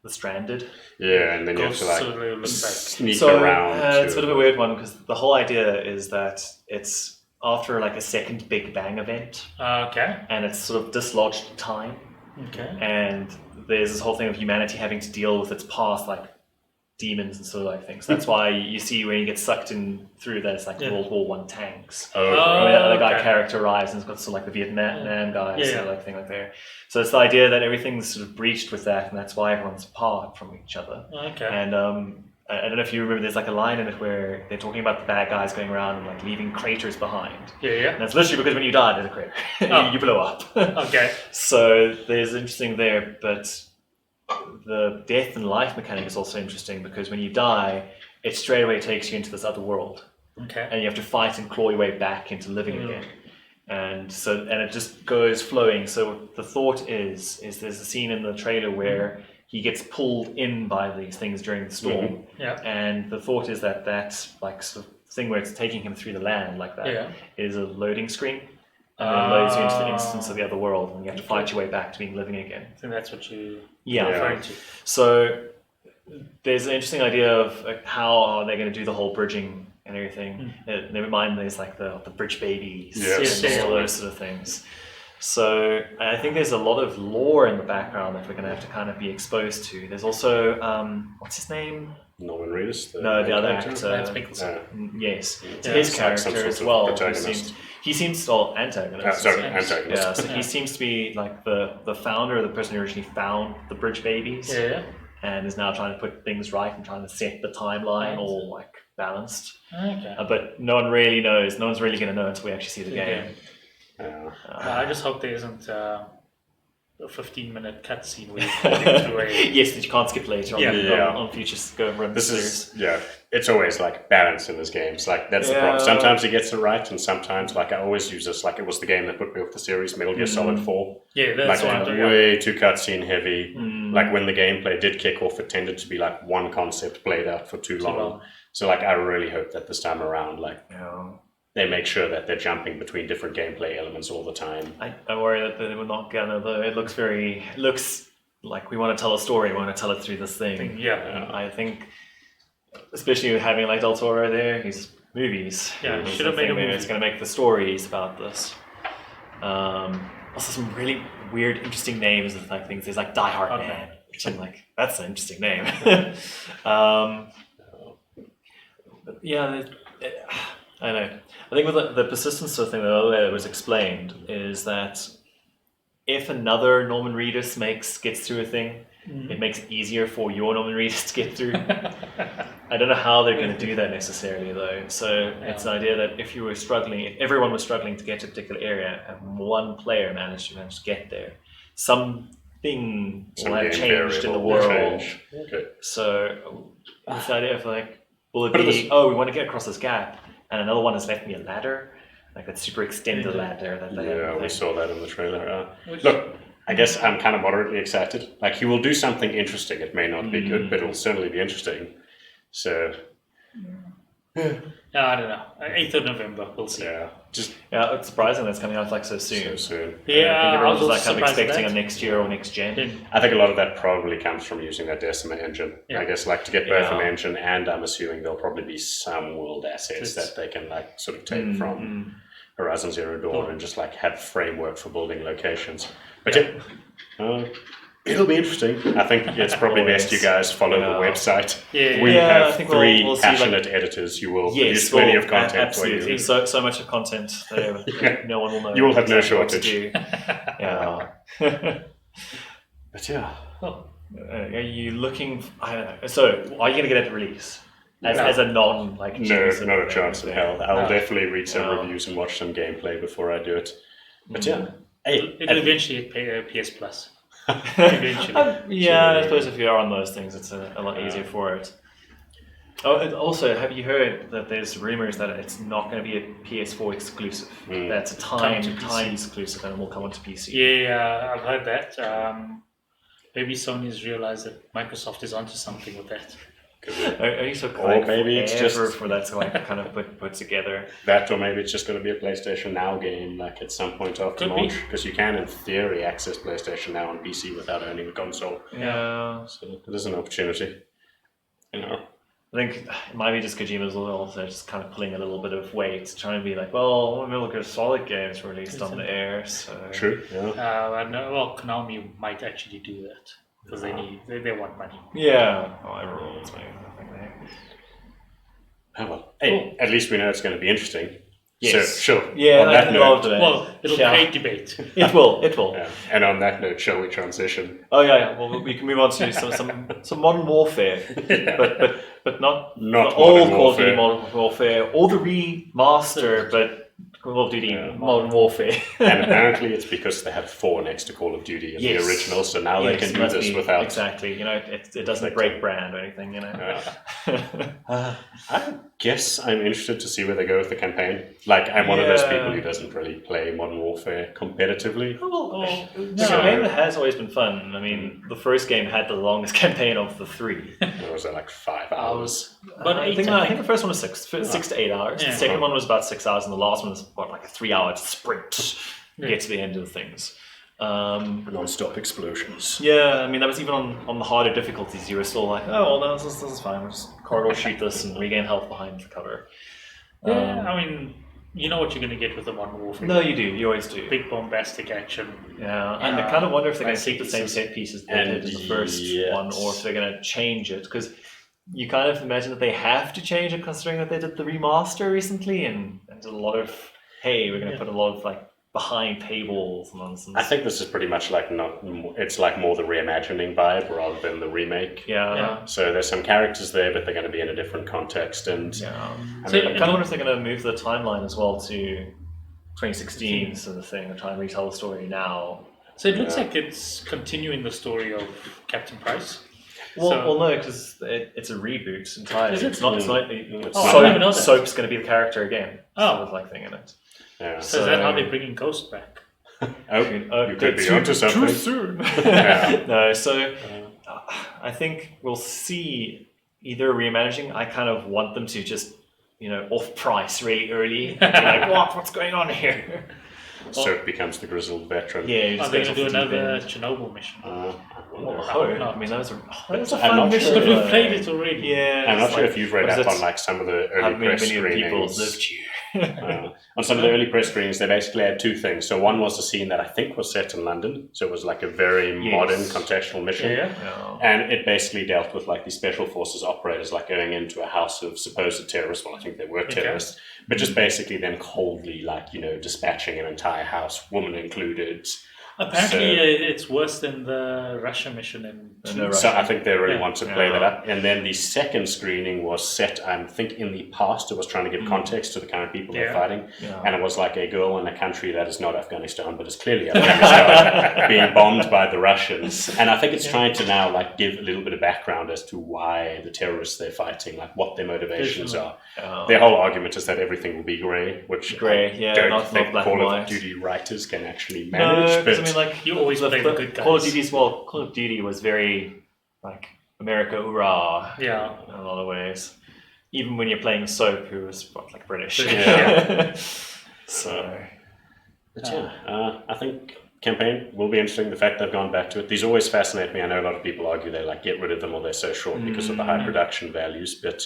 Stranded. Yeah, and then you have to like sneak So around. it's a bit of a weird one because the whole idea is that it's after like a second Big Bang event, Okay. and it's sort of dislodged time, Okay. and there's this whole thing of humanity having to deal with its past, like demons and sort of like things. That's why you see when you get sucked in through that, it's like World War One tanks. Oh, The guy character arrives and it's got sort of like the Vietnam guys, sort of like thing like there. So it's the idea that everything's sort of breached with that, and that's why everyone's apart from each other. Okay. And I don't know if you remember, there's like a line in it where they're talking about the bad guys going around and like leaving craters behind. Yeah. And that's literally because when you die, there's a crater. You blow up. Okay. So there's interesting there, but the death and life mechanic is also interesting because when you die, it straight away takes you into this other world. Okay. And you have to fight and claw your way back into living again. And it just goes flowing. So the thought is there's a scene in the trailer where he gets pulled in by these things during the storm. Yeah. And the thought is that like sort of thing where it's taking him through the land like that is a loading screen. And then it loads you into the instance of the other world, and you have to fight your way back to being living again. I think that's what you referring to. So there's an interesting idea of like, how are they going to do the whole bridging and everything. Never mind, there's like the bridge babies and all those sort of things. So I think there's a lot of lore in the background that we're going to have to kind of be exposed to. There's also what's his name? Norman Reedus. The other actor. Yes, his character as well. He seems antagonist. Antagonist. Yeah, so he seems to be like the founder, the person who originally found the bridge babies. Yeah. And is now trying to put things right and trying to set the timeline all like balanced. Okay. But no one really knows. No one's really going to know until we actually see the game. I just hope there isn't a 15-minute cutscene where you're through a... Yes, that you can't skip later on future series. It's always like balance in these games. Like that's the problem. Sometimes it gets it right, and sometimes like I always use this. Like it was the game that put me off the series, Metal Gear Solid 4. Yeah, that's like way too cutscene heavy. Like when the gameplay did kick off, it tended to be like one concept played out for too long. So like I really hope that this time around, they make sure that they're jumping between different gameplay elements all the time. I worry that they will not get it though. It looks like we want to tell a story. We want to tell it through this thing. I think, especially with having like Del Toro there, his movies. Yeah, should have made a movie. It's going to make the stories about this. Also, some really weird, interesting names of like things. There's like Die Hard Man, which I'm like, that's an interesting name. I don't know. I think with the persistence sort of thing, the other way it was explained is that if another Norman Reedus gets through a thing, it makes it easier for your Norman Reedus to get through. I don't know how they're going to do that necessarily, though. So it's an idea that if everyone was struggling to get to a particular area, and one player managed to get there, something will have changed in the world. Okay. So it's the idea of like, will it be, we want to get across this gap, and another one has left me a ladder, like that super extended ladder that they have. We saw that in the trailer. Look, I guess I'm kind of moderately excited. Like he will do something interesting. It may not be good, but it will certainly be interesting. So, I don't know. 8th of November, we'll see. It's surprising that's coming out like so soon. I think everyone's like kind of expecting a next year or next gen. I think a lot of that probably comes from using that Decima engine. I guess like to get both an engine, and I'm assuming there'll probably be some world assets that they can like sort of take from Horizon Zero Dawn and just like have framework for building locations. But it'll be interesting. I think it's probably best you guys follow the website. We have 3 passionate editors. You will produce plenty of content for you. So much of content that no one will know. You will have no shortage. But are you looking? I don't know. So are you going to get it release? As a non like no, not a chance in hell. I'll definitely read some reviews and watch some gameplay before I do it. But it'll eventually pay PS Plus. Eventually. I suppose if you are on those things, it's a lot easier for it. And also, have you heard that there's rumors that it's not going to be a PS4 exclusive? That's a time exclusive, and it will come onto PC. Yeah, I've heard that. Maybe Sony's realized that Microsoft is onto something with that. Are you so Or maybe it's just for that to like kind of put together? that, or maybe it's just going to be a PlayStation Now game, like at some point after Could be. launch, because you can, in theory, access PlayStation Now on PC without owning a console. Yeah. So it is an opportunity. You know. I think it might be just Kojima's also just kind of pulling a little bit of weight, trying to be like, well, when we look at solid games released on the air, so True. Yeah. And well, Konami might actually do that because they want money. yeah, everyone wants money. I think they. Oh, well. Hey, at least we know it's going to be interesting. Yes. So, sure. Yeah, On I that loved note, it. Well, it'll Yeah. create debate. It will. yeah. And on that note, shall we transition? Oh yeah. Well, we can move on to some modern warfare, but not Not the old Modern Call of Duty Warfare. Modern Warfare or the remaster, but Call of Duty Modern Warfare. And apparently it's because they had 4 next to Call of Duty in Yes. the original, so now they Yes, can do must this be- without... exactly. You know, it doesn't break brand or anything. You know. I guess I'm interested to see where they go with the campaign. Like, I'm one of those people who doesn't really play Modern Warfare competitively. The campaign has always been fun. I mean, the first game had the longest campaign of the 3. It was like 5 hours. But I think the first one was 6 to 8 hours. Yeah. The second one was about 6 hours, and the last one was like a 3-hour sprint to get to the end of things. Non-stop explosions. Yeah, I mean, that was even on the harder difficulties. You were still like, oh, well, no, this is fine. We'll just corridor shoot this and regain health behind the cover. Yeah, I mean, you know what you're going to get with the Modern Warfare. No, you do. You always do. Big bombastic action. Yeah, and I kind of wonder if they're going to Like keep the same pieces. set pieces they And did in the first yes. one, or if they're going to change it. Because you kind of imagine that they have to change it, considering that they did the remaster recently and did a lot of, hey, we're going to put a lot of like behind paywalls nonsense. I think this is pretty much like it's like more the reimagining vibe rather than the remake. Yeah. So there's some characters there, but they're going to be in a different context. And Yeah. I So mean, I kind of wonder if they're going to move the timeline as well to 2016 sort of thing and try and retell the story now. So it looks like it's continuing the story of Captain Price. Well, no, because it's a reboot entirely. Is it? It's not. It's not. I didn't know that. Soap's going to be the character again. Oh. Sort of like thing in it. yeah. So is that how they're bringing Ghost back? Oh, you could be onto something. Too soon. Yeah. No, so I think we'll see either reimagining. I kind of want them to just, off price really early. Be like, what's going on here? So it becomes the grizzled veteran. Yeah, Are they going to do another Chernobyl mission? I wonder. Well, I hope. not. I mean, that was a I'm fun not mission. sure. But we've played it already. Yeah, I'm not it's sure like, if you've read what is up it? on like some of the How early many press million people screenings. lived here? On some of the early press screenings, they basically had 2 things. So one was a scene that I think was set in London. So it was like a very modern contextual mission. Yeah. And it basically dealt with like the special forces operators like going into a house of supposed terrorists. Well, I think they were terrorists, but just basically them coldly dispatching an entire house, woman included. Apparently, it's worse than the Russia mission in No, So Russia. I think they really want to play that Yeah. up. And then the second screening was set, I think, in the past. It was trying to give context to the kind of people they're fighting. Yeah. And it was like a girl in a country that is not Afghanistan, but is clearly Afghanistan, being bombed by the Russians. And I think it's trying to now give a little bit of background as to why the terrorists they're fighting, like what their motivations are. Their whole argument is that everything will be grey, which Grey, I yeah, don't not think black Call and of white. Duty writers can actually No, manage. because but I mean, like You always play the good guys. Call of Duty Call of Duty was very like America, hoorah! Yeah. In a lot of ways. Even when you're playing Soap, who was like British. Yeah. So. But I think campaign will be interesting. The fact they've gone back to it. These always fascinate me. I know a lot of people argue they get rid of them or they're so short because of the high production values. But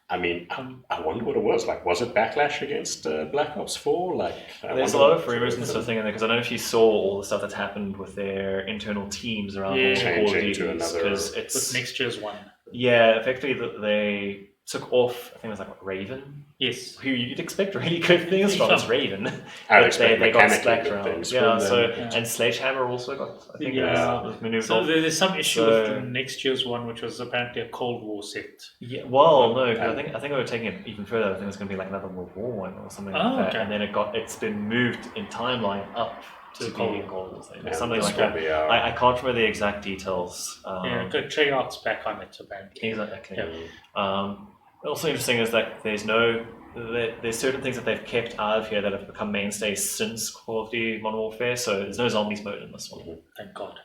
I mean, I wonder what it was. Was it backlash against Black Ops 4? There's a lot of rumors and stuff in there because I don't know if you saw all the stuff that's happened with their internal teams around all Call of Changing to Duties another- because With it's next year's one. effectively they took off. I think it was Raven, Yes. who you'd expect really good things from. It's Raven. I'd But expect they got mechanically slacked good around. things Yeah, from so them. and Sledgehammer also got. I think was maneuvered So off. there's some issue So- with the next year's one, which was apparently a Cold War set. Yeah, well, no, 'cause I think we were taking it even further. I think it's going to be like another World War one or something Oh, like that. okay. And then it's been moved in timeline up to Cold be War. Cold War, Yeah, something this like will that. be, I can't remember the exact details. Yeah, good Treyarch's back on it apparently. Exactly. Yeah. Also interesting is that there's certain things that they've kept out of here that have become mainstays since Call of Duty Modern Warfare. So there's no zombies mode in this one. Thank God.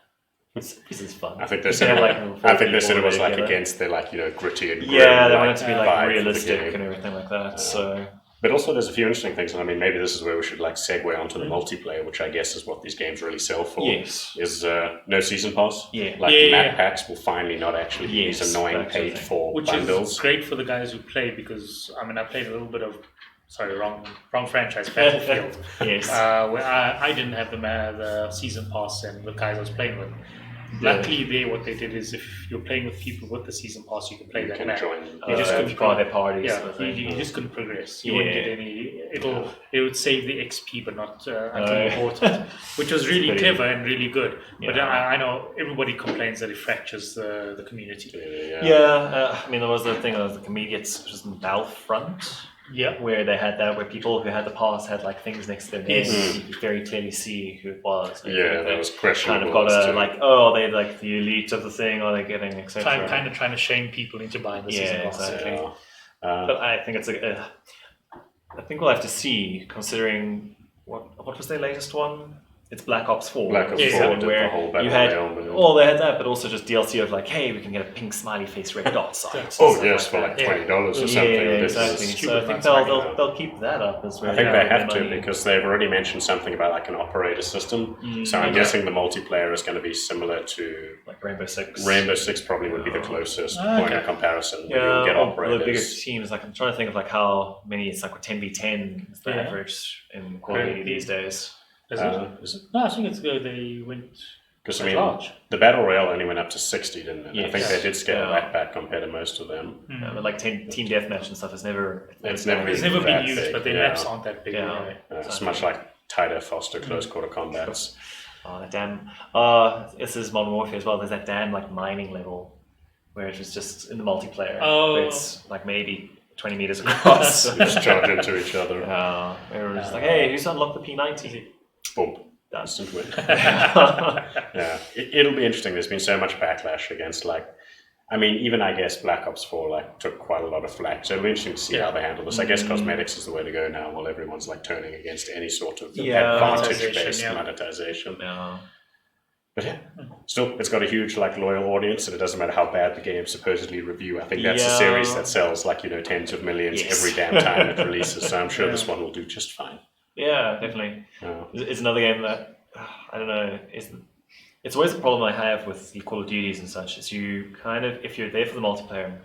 This is fun. I think they You said can it, have, I think they said it was like together. against the like gritty and grim, Yeah, they like, want it to be like vibe for the realistic game. and everything like that. So But also, there's a few interesting things, and I mean, maybe this is where we should like segue onto the multiplayer, which I guess is what these games really sell for. Yes. Is no season pass. Yeah. Like Yeah. map packs will finally not actually be Yes, these annoying that's the paid thing. for Which bundles. is great for the guys who play because I mean I played a little bit of wrong franchise Battlefield. yes. Where I didn't have the season pass and the guys I was playing with. Luckily, what they did is if you're playing with people with the season pass, you can play that can map. join You just couldn't private parties. Yeah, sort of you, thing. you just couldn't progress. You wouldn't Yeah. get any. It would save the XP, but not until you bought it, which was really pretty- clever and really good. But Yeah. I know everybody complains that it fractures the community. I mean, there was the thing of the comedians, which was in Battlefront, Yeah. where they had that, where people who had the pass had like things next to their name. Yes. You could very clearly see who it was. And Yeah, they that was kind questionable. of got as a to- like, oh, are they like the elite of the thing? Are they getting etc.? Kind of trying to shame people into buying the season Yeah, pass. exactly. Yeah. But I think it's I think we'll have to see, considering what was their latest one? It's Black Ops 4. Black Ops Yeah, 4 exactly. did the where whole battle you had, royale and- well, they had that, but also just DLC of like, hey, we can get a pink smiley face red dot sign. Oh yes, for like that. $20 or Yeah, something. This exactly. is- So I think they'll keep that up as well. I think yeah, they with have their to money. because they've already mentioned something about like an operator system. So I'm okay. guessing the multiplayer is going to be similar to like Rainbow Six. Rainbow Six. Probably would be the closest Okay. point of comparison. Where you'll get Yeah, the operators. biggest teams. Like I'm trying to think of like how many. It's like 10v10 is the Yeah. average in Call of Duty these days. Is Is it? No, I think it's good. They went Because I quite mean, large. the battle royale only went up to 60, didn't it? I Yes. think they did scale Yeah. that back compared to most of them. But like team deathmatch and stuff is never. It's never It's been never that been used, big, but their yeah. maps aren't that big. Yeah. Anyway. It's Exactly. much like tighter, faster, close quarter combats. Oh, that damn. This is Modern Warfare as well. There's that damn like mining level where it was just in the multiplayer. Oh. Where it's like maybe 20 meters across. You just charge into each other. Where it was just like, hey, who's unlocked the P90? Boom. Done. Instant win. Yeah, it'll be interesting. There's been so much backlash against I mean, even I guess Black Ops 4 took quite a lot of flack. So it'll be interesting to see how they handle this. I guess cosmetics is the way to go now. While everyone's turning against any sort of advantage-based Monetization, yeah. monetization. Yeah. But yeah, still, it's got a huge loyal audience, and it doesn't matter how bad the games supposedly review. I think that's a series that sells tens of millions Yes. every damn time it releases. So I'm sure this one will do just fine. Yeah, definitely. Yeah. It's another game that I don't know. It's always a problem I have with the Call of Duties and such. Is you kind of, if you're there for the multiplayer,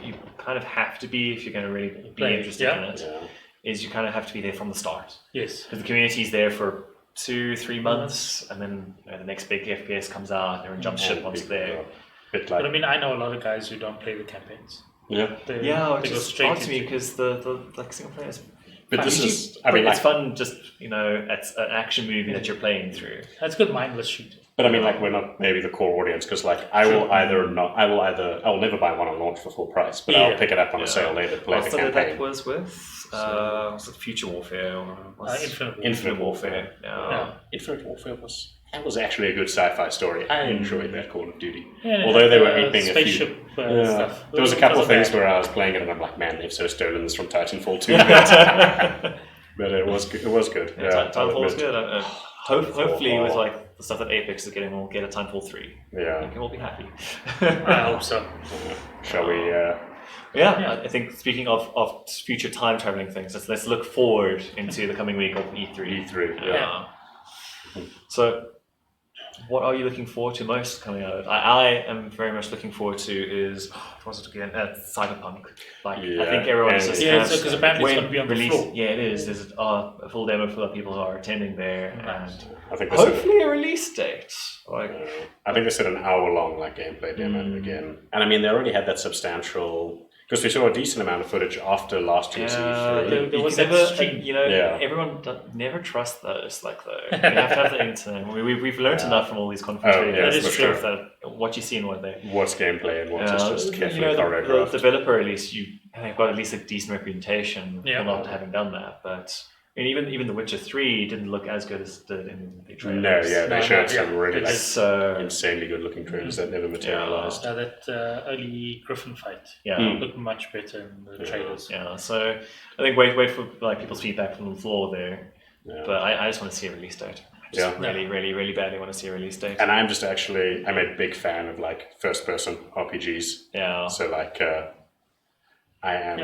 you kind of have to be if you're going to really be interested in it. Yeah. Is you kind of have to be there from the start Yes. because the community is there for 2-3 months, and then the next big FPS comes out, and everyone jumps ship once People there. are a bit But I mean, I know a lot of guys who don't play the campaigns. yeah. They Yeah, they it's go just straight odd to me into. because the single player is. But this usually- is, I mean, it's fun. Just it's an action movie that you're playing through. That's good mindless shooting. but I mean, we're not maybe the core audience because, I will never buy one on launch for full price, but I'll pick it up on a sale later, play the Also, campaign. that was with was it Future Warfare or Infinite Warfare. Yeah. Infinite Warfare was actually a good sci-fi story. I enjoyed that Call of Duty. Yeah, Although they were aping spaceship a few. stuff. There was a couple of Wasn't things bad. where I was playing it and I'm like, man, they've so stolen this from Titanfall 2. But it was good. It was good. Yeah, Titanfall was good. Hopefully, with Titanfall. the stuff that Apex is getting, we'll get a Titanfall 3. Yeah. We can all be happy. I hope so. Shall we? Yeah, I think speaking of future time traveling things, let's look forward into the coming week of E3. E3. Yeah. So, what are you looking forward to most coming out of it? I am very much looking forward to is what was it again? Cyberpunk. I think everyone's just Yeah, because apparently it's when going to be on the release. floor. Yeah, it is. There's a full demo full of people who are attending there, and I think they said, hopefully a release date. I think they said an hour-long gameplay demo again. And I mean, they already had that substantial. Because we saw a decent amount of footage after last year's E3. There was You can that never, stream. everyone never trust those. Though you have to have the internet. We've learned enough from all these conference videos. that is true. That what you see and what they. What's gameplay and what's just carefully the choreographed. developer at least they've got at least a decent reputation for Yeah. not having done that. But even The Witcher 3 didn't look as good as it did in the trailers. No, they showed some really so insanely good-looking trailers that never materialized. That early Griffin fight looked much better in the trailers. Yeah, so I think wait for people's feedback from the floor there. Yeah. But I just want to see a release date. just really badly want to see a release date. And I'm a big fan of like first-person RPGs. Yeah. So like, I am.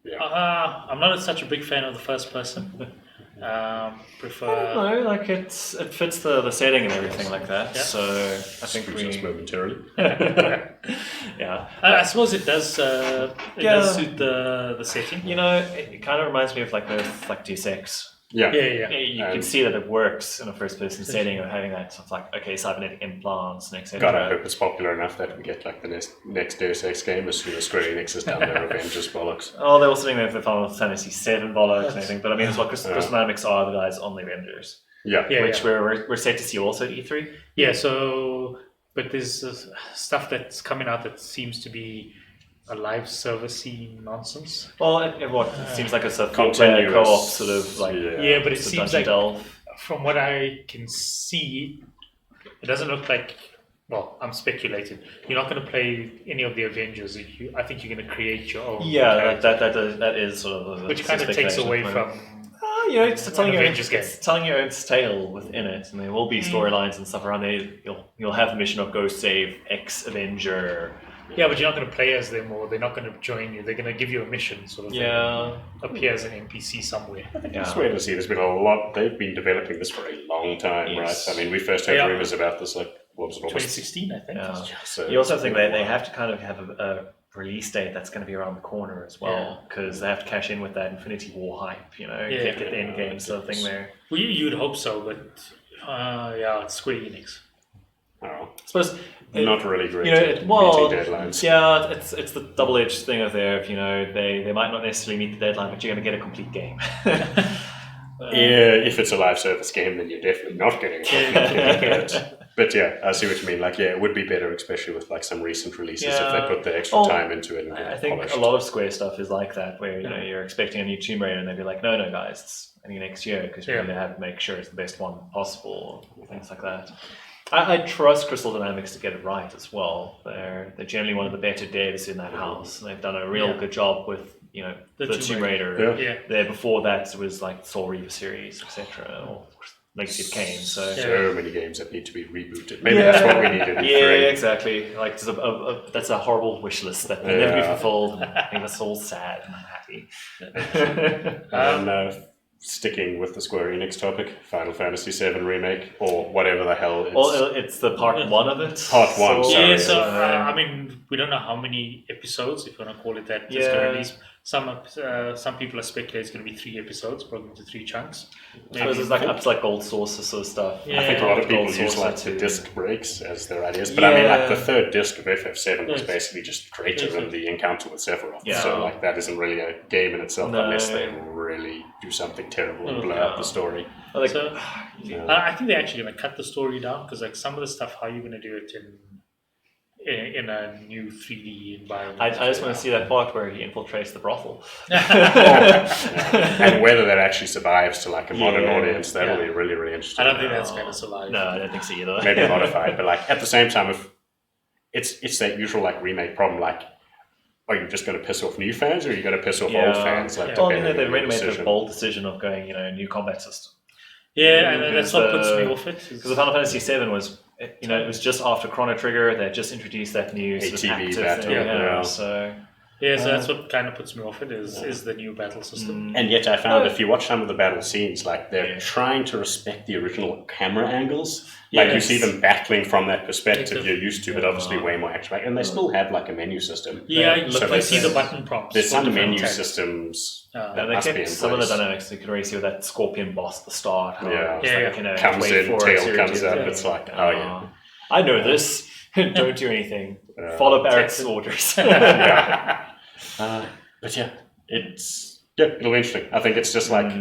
Yeah. I'm not such a big fan of the first person. Prefer. I don't know, like it fits the setting and everything like that. Yeah. So I think just momentarily. Yeah. I suppose it does. Does suit the setting. You know, it kind of reminds me of like Deus Ex. Yeah. You can see that it works in a first-person setting of having that. So it's like, okay, cybernetic implants and etc. God, I hope it's popular enough that we get like the next Deus Ex game as soon as Square Enix is down their Avengers bollocks. Oh, they're also doing that for Final Fantasy VII bollocks and everything. But I mean, it's what Crystal Dynamics are the guys on the Avengers. Which we're set to see also at E3. Yeah. So, but there's stuff that's coming out that seems to be a live servicey nonsense. Well, it seems like it's a four-player co-op sort of like but it seems like from what I can see, it doesn't look like. Well, I'm speculating. You're not going to play any of the Avengers. I think you're going to create your own. Yeah, that is sort of which kind of takes away from. It's telling your own tale within it, and there will be storylines and stuff around there. You'll have the mission of go save X Avenger. Yeah, but you're not going to play as them, or they're not going to join you. They're going to give you a mission, sort of. Yeah. Appear as an NPC somewhere. I think it's weird to see. There's been a lot. They've been developing this for a long time, right? I mean, we first heard rumors about this like what was it? 2016, I think. Yeah. So you also think they have to kind of have a release date that's going to be around the corner as well, because they have to cash in with that Infinity War hype. You know, get the end game sort of thing there. Well, you'd hope so, but it's Square Enix. I suppose not really great. Meeting deadlines. Yeah, it's the double-edged thing of there. They might not necessarily meet the deadline, but you're going to get a complete game. If it's a live service game, then you're definitely not getting a complete game. But yeah, I see what you mean. Like, it would be better, especially with like some recent releases, if they put the extra time into it. And I think polished. A lot of Square stuff is like that, where you're expecting a new Tomb Raider, and they'd be like, "No, guys, it's only next year because you're going to have to make sure it's the best one possible," or things like that. I trust Crystal Dynamics to get it right as well. They're generally one of the better devs in that house, and they've done a real good job with the Tomb Raider. There before that it was like Soul Reaver series, etc. or Legacy of Kain. So many games that need to be rebooted. Maybe that's what we needed. Exactly. Like that's a horrible wish list that will never be fulfilled. I think that's all sad, and I'm happy. Sticking with the Square Enix topic, Final Fantasy VII Remake, or whatever the hell it's... Well, it's the part one of it. Part one, sorry. I mean, we don't know how many episodes, if you want to call it that, it's going to release. Some people are speculating it's going to be 3 episodes, broken into 3 chunks. I suppose it's like up to like Gold Source sort of stuff. I think a lot of people use like the disc breaks as their ideas, but I mean, like the 3rd disc of FF7 was basically just Kratos and the encounter with Sephiroth. So like that isn't really a game in itself unless they really do something terrible and blow out the story. I think they're actually going to cut the story down, because like some of the stuff, how are you going to do it in a new 3D environment? I just want to see that part where he infiltrates the brothel. And whether that actually survives to like a modern audience, that'll be really, really interesting. I don't think that's going to survive. No, I don't think so either. Maybe modified, but like at the same time, if it's that usual like remake problem, like, are you just going to piss off new fans, or are you going to piss off old fans? Like, they really made the bold decision of going, new combat system. Yeah, and that's what puts me off it. Because the Final Fantasy VII was, it was just after Chrono Trigger. They just introduced that new sort of active battle. So that's what kind of puts me off it is the new battle system. And yet I found if you watch some of the battle scenes, like they're trying to respect the original camera angles. Like you see them battling from that perspective you're used to, but obviously way more action. And they still have like a menu system. Yeah, so I see the button prompts. There's some menu systems that they must be in kept some of the dynamics. You can already see with that scorpion boss at the start. Comes in, tail comes out. It's like, I know this. Don't do anything. Follow Barrett's orders. But yeah, it'll be interesting. I think it's just like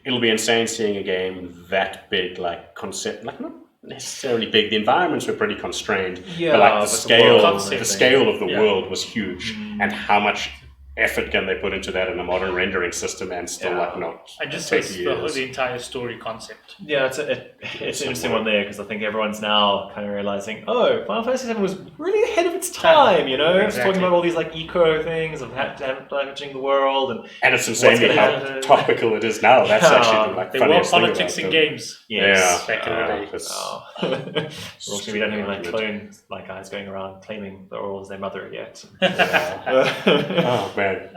it'll be insane seeing a game that big, like concept, like not necessarily big. The environments were pretty constrained, but like the scale of the world was huge, and how much effort can they put into that in a modern rendering system and still like not I just take saw years? the entire story concept. Yeah, it's an interesting one there because I think everyone's now kind of realizing, oh, Final Fantasy VII was really ahead of its time. You know, it's talking about all these like eco things of damaging the world, and it's insanely how topical it is now. That's actually like there were funniest thing politics in games. Yes. Back in the day. Fortunately, we don't have any like clone like guys going around claiming the Orwell is their mother yet. Oh man.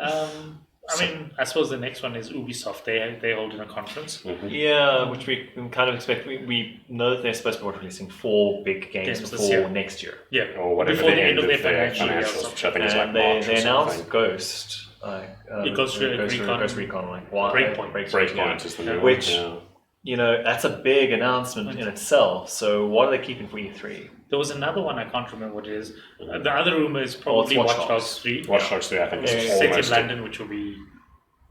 I mean, I suppose the next one is Ubisoft. They hold in a conference. Yeah, which we can kind of expect. We know that they're supposed to be releasing 4 big games before next year. Yeah, or whatever before the end of their financial year. which I think is like And March they or announced something. Ghost. Ghost Recon, like Breakpoint is the new which one. you know that's a big announcement in itself. So what are they keeping for E3? There was another one, I can't remember what it is. The other rumor is probably Watch Watch Dogs 3. Watch Dogs 3, I think, is Set in almost London, which will be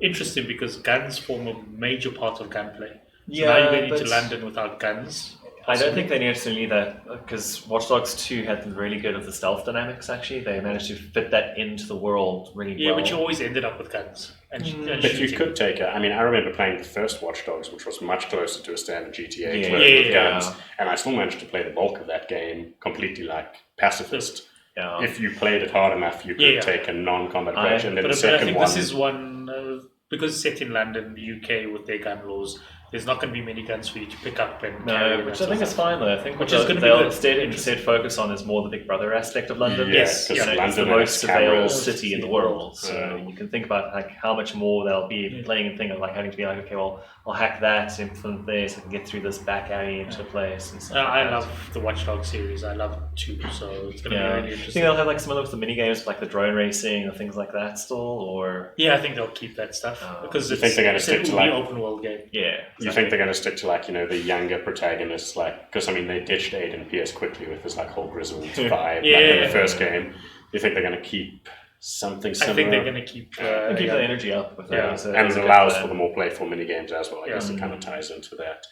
interesting because guns form a major part of gunplay. So Yeah, now you're getting but to London without guns. I don't think they necessarily need that because Watch Dogs 2 had really good of the stealth dynamics. Actually, they managed to fit that into the world really well. Yeah, but you always ended up with guns and But shooting. you could take I mean, I remember playing the first Watch Dogs, which was much closer to a standard GTA clone with guns, and I still managed to play the bulk of that game completely like pacifist. Yeah. If you played it hard enough, you could take a non-combat approach, and then the But I second think one. this is one because it's set in London, UK, with their gun laws. There's not going to be many guns for you to pick up and carry. No, which I think is fine though. I think Which what is going to be they'll good. instead focus on is more the Big Brother aspect of London. Yes, yeah, because it's the London most has surveilled cameras. city in the world. So you can think about like how much more they'll be playing and thing of like having to be like, okay, well, I'll hack that, implement this, I can get through this back alley into a place. And stuff I like that. love the Watch Dogs series. I love it too, so it's going to be I really think interesting. they'll have like similar with the mini games, like the drone racing or things like that still, or Yeah, I think they'll keep that stuff because You think they're gonna stick to, like- open world game. yeah. You think they're going to stick to like, you know, the younger protagonists, like, because I mean they ditched Aiden Pierce quickly with this like whole grizzled vibe like in the first game. You think they're going to keep something similar? I think they're going to keep keep the energy up with that. So and it's it a allows good for the plan. more playful mini games as well. I guess it kind of ties into that.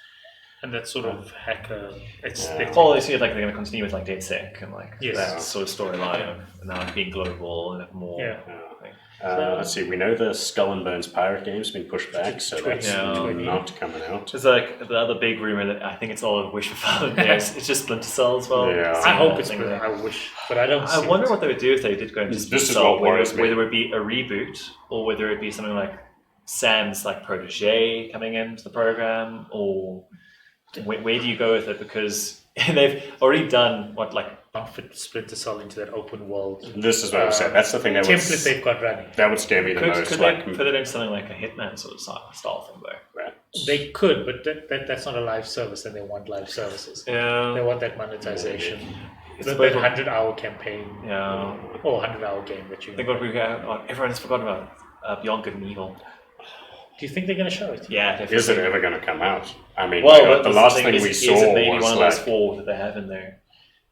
and that sort of hacker aesthetic. Well, they see it like they're going to continue with like DedSec and like Yes. that sort of storyline of now being global and more. Yeah. thing. Let's see. We know the Skull and Bones pirate game's been pushed back, so that's not coming out. There's like the other big rumor that I think it's all a wish fulfillment there. It's just Splinter Cell as well. Yeah. I hope it's thing good. there. I wish, but I don't. I see wonder it. what they would do if they did go into This Splinter is Cell, what worries me. whether it would be a reboot or whether it be something like Sam's like protege coming into the program, or where do you go with it? Because they've already done what like Not fit Splinter Cell into that open world This is what I was saying. That's the thing that template would they've got running. scare me the most. could like, they put it into something like a Hitman sort of style thing though? right. They could, but that's not a live service, and they want live services. They Yeah, want that monetization. It's That both- 100-hour campaign yeah. or 100-hour game that you. I think what we got, everyone has forgotten about Beyond Good and Evil. Do you think they're going to show it? Yeah, definitely. Is it ever going to come out? I mean, Well, the last thing is, we is saw it maybe was one of like, those 4 that they have in there.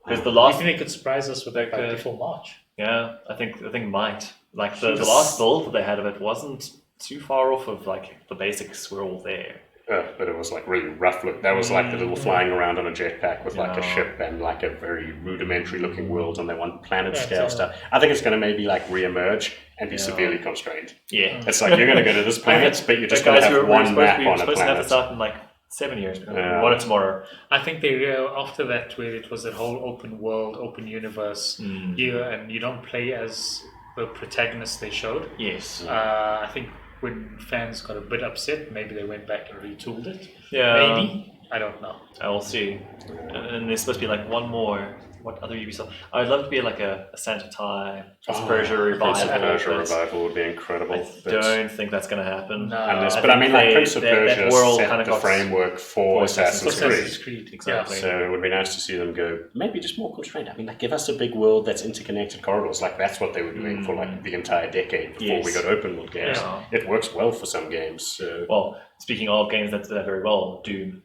Because the Do you last, think they could surprise us with that They could. before March? yeah, I think might like the last build that they had of it wasn't too far off of like the basics were all there. but it was like really rough look. That was like the little flying around on a jetpack with like a ship and like a very rudimentary looking world, and they want planet scale stuff. I think it's going to maybe like re-emerge and be severely constrained. Yeah, It's like you're going to go to this planet, but you're just going to have one map on a supposed to have planet. this out in like 7 years. We want it tomorrow. I think they after that, where it was that whole open world, open universe year, and you don't play as the protagonist they showed. Yes. I think when fans got a bit upset, maybe they went back and retooled it. Yeah. Maybe. I don't know. I will see. And there's supposed to be like one more. What other Ubisoft? I'd love to be like a Santa Time, Prince of Persia revival. Prince of Persia but revival would be incredible. I don't think that's going to happen. No. Unless, I but I think mean, like they- Prince of that Persia world set kind of the got framework for Assassin's Creed. Assassin's Creed, Exactly. So it would be nice to see them go maybe just more constrained. I mean, like give us a big world that's interconnected corridors. Like that's what they were doing for like the entire decade before we Yes. got open world games. Yeah. It works well for some games. So Well, speaking of games that do that very well, Doom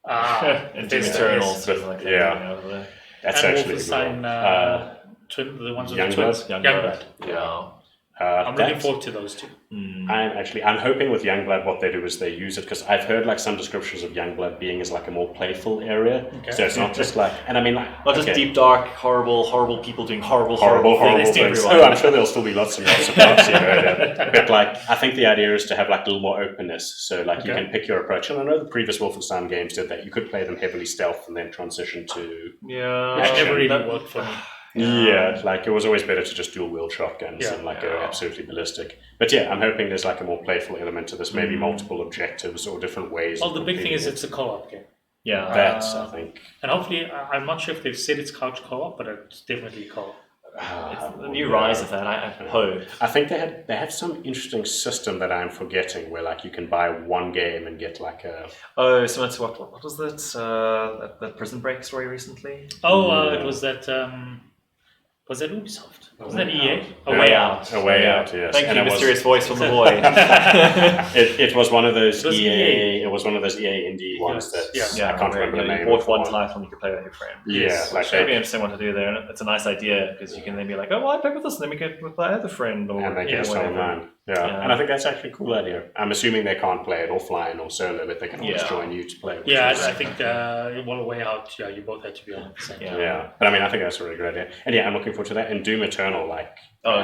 and Doom there's- Eternal, yes. something like that. Yeah. You know, the that's and actually a good Wolfenstein, one. the ones with Youngblood? the twins. Youngblood. Yeah. I'm looking forward to those two. I'm hoping with Youngblood what they do is they use it, because I've heard like some descriptions of Youngblood being as like a more playful area. Okay. So it's not just like, and I mean like not just deep, dark, horrible people doing horrible things to everyone. Oh, I'm sure there'll still be lots and lots of parts here. But like, I think the idea is to have like a little more openness. So like you can pick your approach. And I know the previous Wolfenstein games did that. You could play them heavily stealth and then transition to Which never really worked for me. Yeah, like it was always better to just dual wield shotguns and like go absolutely ballistic. But yeah, I'm hoping there's like a more playful element to this, maybe multiple objectives or different ways. Well, the big thing is it's a co-op game. Yeah, that's I think. And hopefully, I'm not sure if they've said it's couch co-op, but it's definitely co-op. It's the new rise of that, I hope. I think they have some interesting system that I'm forgetting, where like you can buy one game and get like a. Oh, so that's what was that? That Prison Break story recently? It was that. Was that Ubisoft? Was that EA? A Way Out. A Way Out, yes. Thank you, mysterious voice from the void. It was one of those EA. It was one of those EA indie ones that I can't remember the name. You bought one title and you could play with your friend. Yeah, like that'd be an interesting one to do there. And it's a nice idea because you can then be like, oh, well, I play with this, and then we get with my other friend. And they get online. Yeah, and I think that's actually a cool idea. I'm assuming they can't play it offline or solo, but they can always join you to play. I think one Way Out, you both had to be on. Yeah, but I mean, I think that's a really good idea. And yeah, I'm looking forward to that. And Doom Eternal, like...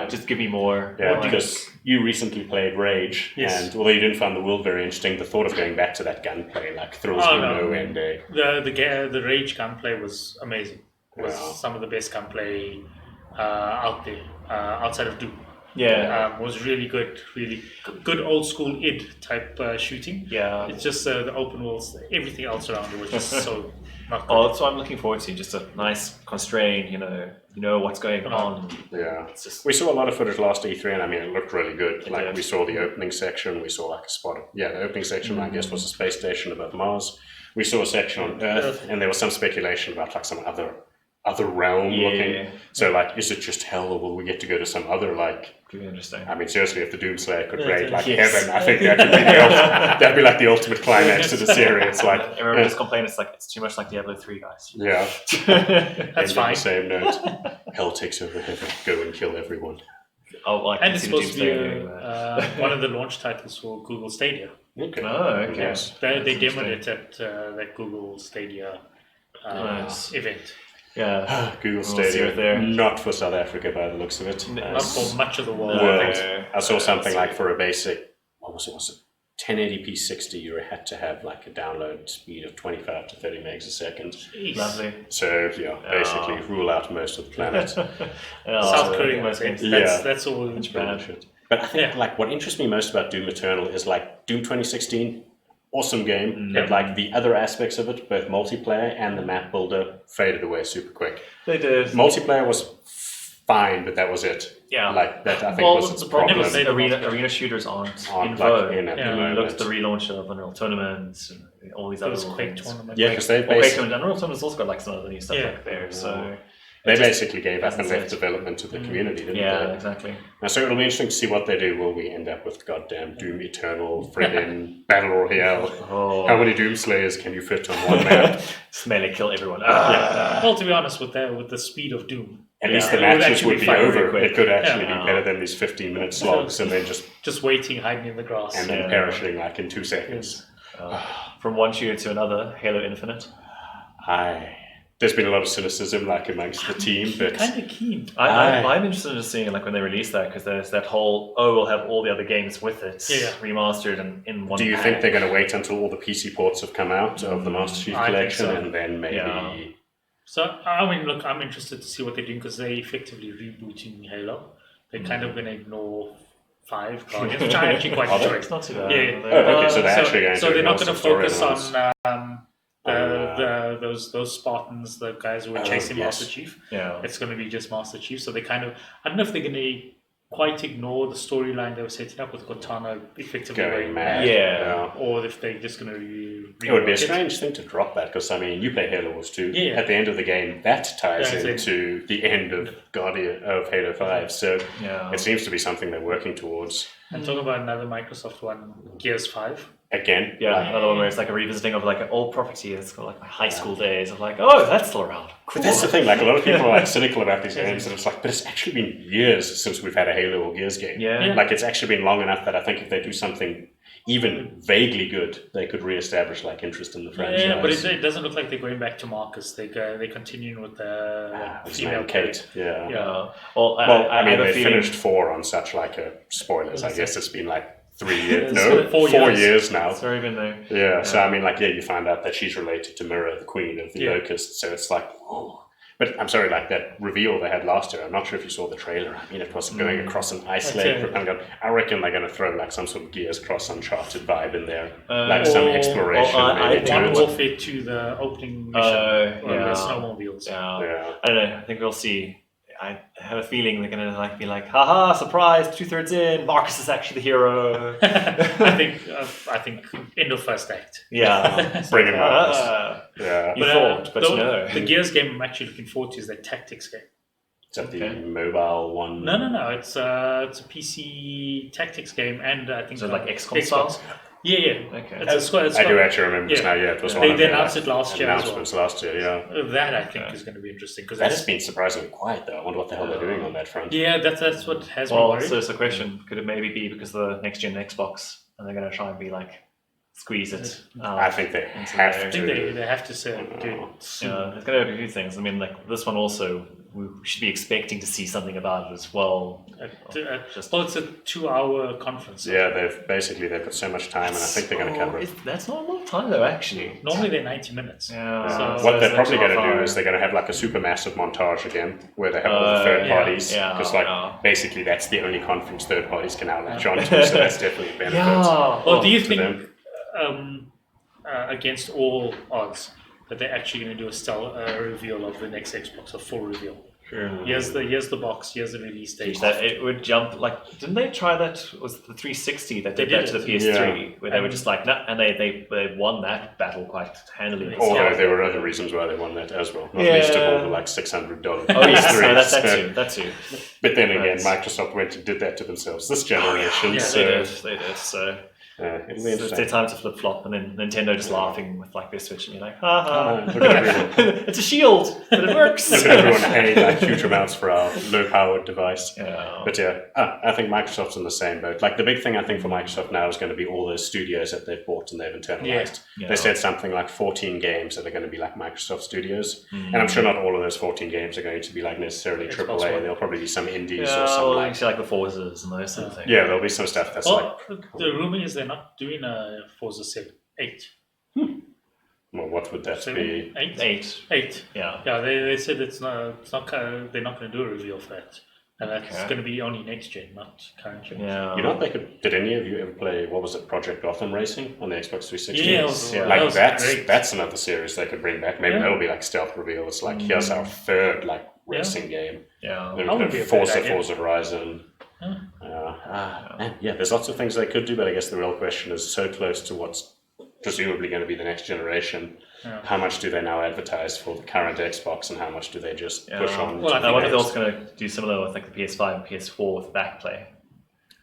just give me more. Yeah, because you recently played Rage, and although you didn't find the world very interesting, the thought of going back to that gunplay like thrills me no end. The Rage gunplay was amazing. It was some of the best gunplay out there, outside of Doom. Yeah, was really good old school id type shooting. Yeah, it's just the open worlds, everything else around it was just so not good. Oh, that's what I'm looking forward to. Just a nice constraint, you know what's going on. Yeah, it's just... we saw a lot of footage last E3, and I mean it looked really good. Like we saw the opening section, we saw like a spot. The opening section I guess was a space station above Mars. We saw a section on Earth, and there was some speculation about like some other realm looking. So like, is it just hell, or will we get to go to some other like? Could be interesting. I mean, seriously, if the Doomslayer could raid like heaven, I think that'd be like the ultimate climax to the series. It's like everyone just complain it's too much like Diablo 3, guys. Yeah, that's fine. On the same note, hell takes over heaven. Go and kill everyone. And it's supposed to be one of the launch titles for Google Stadia. Okay. Oh, okay. Yes. They demoed it at that Google Stadia event. Yeah, Google Stadia there. Not for South Africa by the looks of it. Not for much of the world. I saw something like for a basic, what was it? Was it 1080p 60? You had to have like a download speed of 25 to 30 megs a second. Jeez. Lovely. So basically rule out most of the planet. South Korea, that's all. It's bad shit. But I think like what interests me most about Doom Eternal is like Doom 2016. Awesome game, but like the other aspects of it, both multiplayer and the map builder, faded away super quick. They did. Multiplayer was fine, but that was it. Yeah, like that. I think was the problem. Arena shooters aren't in vogue. Look at the relaunch of Unreal Tournaments and all these other Quake things. Tournament. Yeah, because they Quake Tournament. Unreal Tournament's also got like some other new stuff like there. So. They basically gave up and left development to the community, didn't they? Yeah, exactly. Now, so it'll be interesting to see what they do. Will we end up with goddamn Doom Eternal, friggin' Battle Royale? How many Doomslayers can you fit on one map? Smelly, kill everyone. Well, to be honest, with the speed of Doom, at least the matches would be over. It could actually be better than these 15-minute slogs, and then just waiting, hiding in the grass, and then perishing like in 2 seconds. From one shooter to another, Halo Infinite. There's been a lot of cynicism like amongst the team, but kind of keen. I'm interested in seeing like when they release that, because there's that whole we'll have all the other games with it remastered and in one. Do you pack. think they're going to wait until all the PC ports have come out of the Master Chief Collection and then maybe? Yeah. So I mean, look, I'm interested to see what they're doing because they're effectively rebooting Halo. They're kind of going to ignore 5 Guardians, which I actually quite enjoy. It's not too bad. Okay, so they're actually going to. So they're not going to focus on. Those Spartans, the guys who were chasing Master Chief. Yeah, it's going to be just Master Chief. So they I don't know if they're going to quite ignore the storyline they were setting up with Cortana effectively going mad. Or if they're just going to. It would be a strange thing to drop that because I mean you play Halo Wars 2. At the end of the game, that ties into the end of Halo 5. So it seems to be something they're working towards. And talking about another Microsoft one, Gears 5. again, Yeah, like, another one where it's like a revisiting of like an old property. It's got like my high school days of like, oh, that's still around. Cool. but that's the thing, like a lot of people are like cynical about these games, and it's like, but it's actually been years since we've had a Halo or Gears game. Yeah. Like it's actually been long enough that I think if they do something even vaguely good, they could reestablish like interest in the franchise. Yeah, but it doesn't look like they're going back to Marcus. They're continuing with the His female name, Kate. Yeah. Yeah. Well, I mean, have a they feeling- finished 4 on such like a spoilers. I guess it's been like 3 years, It's no, 4 4 years. years now. It's already been there. Yeah, so I mean, like, yeah, you find out that she's related to Mira, the queen of the Yeah. Locusts, so it's like, oh. But I'm sorry, like that reveal they had last year, I'm not sure if you saw the trailer. I mean, it was going across an ice lake. Okay. I reckon they're going to throw like some sort of Gears Cross Uncharted vibe in there, like some Or- exploration. maybe to Modern it. Warfare 2, the opening mission, yeah. the snowmobiles. Yeah. Yeah. I don't know. I think we'll see. I have a feeling they're gonna like be like, haha, surprise! 2/3 in, Marcus is actually the hero. I think end of first act. Yeah. Bring him out. Ah. Yeah. You thought, but the, no. the Gears game I'm actually looking forward to is that tactics game. Is that the Okay. mobile one? No. It's a PC tactics game, and I think So like XCOM style? Yeah. Okay. It's a squad. I do actually remember this Yeah. now. Yeah, it was Yeah. one They of the announced it last year as well. announcements last year. Yeah, That I think is going to be interesting because that's been surprisingly quiet though. I wonder what the hell they're doing on that front. yeah, that's what has me Well, worried. so it's a question. Could it maybe be because the next gen Xbox and they're gonna try and be like squeeze it? I think they into have there. I think to. they have to say do it soon. Yeah, there's gonna be a few things. I mean, like this one also, we should be expecting to see something about it as well. Just- Well, it's a 2-hour conference. Yeah, they've got so much time, and I think they're going to cover it. That's not a lot of time though, actually. Normally they're 90 minutes. Yeah. So- What they're it's probably not going to do hard. is they're going to have like a super massive montage again, where they have all the third yeah, parties, yeah, because like yeah. basically that's the only conference third parties can now latch on to, so that's definitely a benefit. Yeah. Well, do you to think, them. against all odds, that they're actually going to do a reveal of the next Xbox, a full reveal? Sure. Here's the box. Here's the release date. That it would jump like, didn't they try that? Was it the 360 that They did that did to the it. PS3, where they were just like, nah, and they won that battle quite handily. Although there were other reasons why they won that as well, not Yeah. least of all the like $600. Oh yes, PS3s. no, that too. But then again, Right. Microsoft went and did that to themselves this generation, Yeah, so They did. So it'll be it's their interesting. time to flip flop, and then Nintendo just laughing with like their Switch, and you're like, ha ha. Look at everyone. It's a shield, but it works. Look at everyone paying like huge amounts for our low-powered device. Yeah. But yeah, I think Microsoft's in the same boat. Like the big thing I think for Microsoft now is going to be all those studios that they've bought and they've internalized. Yeah. They said something like 14 games that are going to be like Microsoft studios, Mm. and I'm sure not all of those 14 games are going to be like necessarily Xbox AAA. One. There'll probably be some indies Yeah, or some well, like actually like the Forzas and those sort of things. yeah, there'll be some stuff that's Well, like the rumor is they're not doing a Forza 8. well, what would that 7, be? 8? 8. 8. Yeah. Yeah, they said they're not going to do a reveal for that. And that's Okay. going to be only next gen, not current gen. Yeah. You know what they could? Did any of you ever play? What was it? Project Gotham Racing on the Xbox 360. Yeah, Yeah. Like that was great. that's another series they could bring back. Maybe Yeah. that'll be like stealth reveal. It's like here's our third like Yeah. racing game. Yeah. Then That we would could be a have bad Forza, idea. Forza Horizon. Man, yeah, there's lots of things they could do, but I guess the real question is so close to what's presumably going to be the next generation. Yeah. How much do they now advertise for the current Xbox, and how much do they just push Yeah. on? Well, to I the I wonder if they're next? also going to do similar with like the PS5 and PS4 with backplay.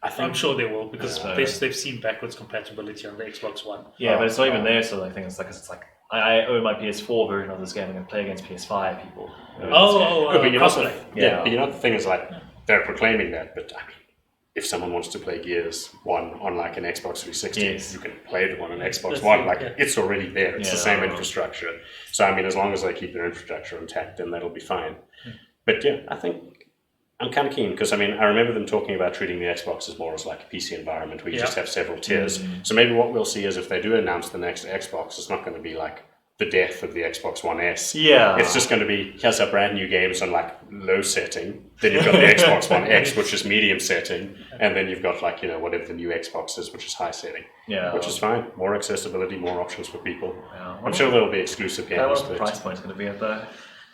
I I'm think sure they will because Yeah. they've seen backwards compatibility on the Xbox One. Yeah, but it's not even Oh. there. So like, thing it's like I own my PS4 version of this game. I'm going to play against PS5 people. but you know, crossplay. yeah, but you know the thing is like they're proclaiming that, but I mean, if someone wants to play Gears 1 on like an Xbox 360, Yes. you can play it on an Xbox That's One. it, Like yeah. it's already there. It's the Yeah. same infrastructure. So I mean, as long as they keep their infrastructure intact, then that'll be fine. But yeah, I think I'm kind of keen because I mean, I remember them talking about treating the Xbox as more as like a PC environment where you Yeah. just have several tiers. So maybe what we'll see is if they do announce the next Xbox, it's not going to be like the death of the Xbox One S. Yeah. It's just going to be, here's our brand new games on like low setting. Then you've got the Xbox One X, which is medium setting. And then you've got like, you know, whatever the new Xbox is, which is high setting. Yeah. Which is fine. More accessibility, more options for people. Yeah. I'm sure there'll be exclusive I wonder games. what the But price point is going to be at though.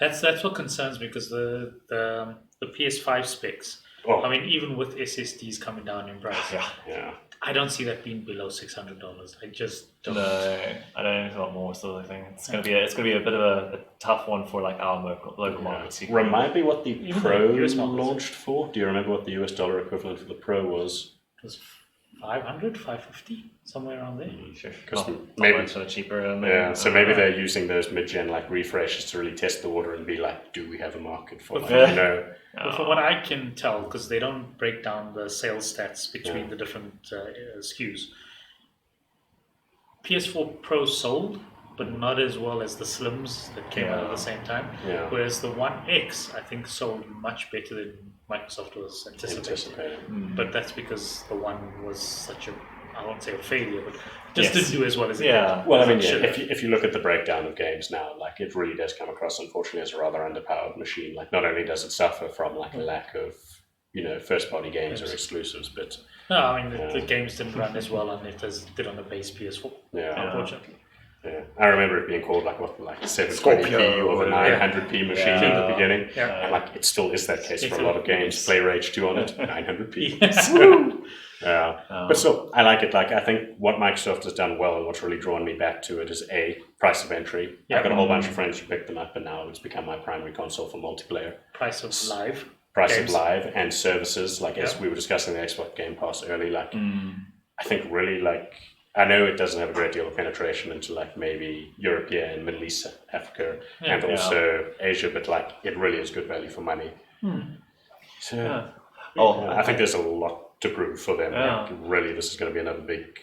That's what concerns me because the PS5 specs. Oh. I mean, even with SSDs coming down in price, yeah. I don't see that being below $600. I just don't. No, I don't know anything about more sort of thing. It's going to be a bit of a tough one for like our local markets. Remind me what the Even Pro the US markets. launched for. Do you remember what the US dollar equivalent for the Pro was? It was 500, 550, somewhere around there. Sure. Because Not maybe- much cheaper. And Yeah, so maybe they're using those mid-gen like refreshes to really test the water and be like, do we have a market for But that? for- But from what I can tell, because they don't break down the sales stats between the different SKUs, PS4 Pro sold, but not as well as the Slims that came out at the same time. Yeah. Whereas the One X, I think, sold much better than Microsoft was anticipating. But that's because the One was such a, I won't say a failure, but just didn't do as well as it did. Well, I mean, Should have. if you look at the breakdown of games now, like it really does come across, unfortunately, as a rather underpowered machine. Like not only does it suffer from like a lack of, first-party games or exclusives, but No, I mean, the games didn't run as well on it as it did on the base PS4, unfortunately. Yeah, I remember it being called like 720p or the 900p machine at the beginning, and like it still is that case for a lot of games. Play Rage 2 on it, 900p. But still, I like it. Like I think what Microsoft has done well and what's really drawn me back to it is price of entry. I've got a whole bunch of friends who picked them up, and now it's become my primary console for multiplayer. Price of live and services, like as we were discussing the Xbox Game Pass early, like I think really like I know it doesn't have a great deal of penetration into like maybe European, Middle East, Africa, and also Asia, but like it really is good value for money. So I think there's a lot to prove for them. Like, really, this is going to be another big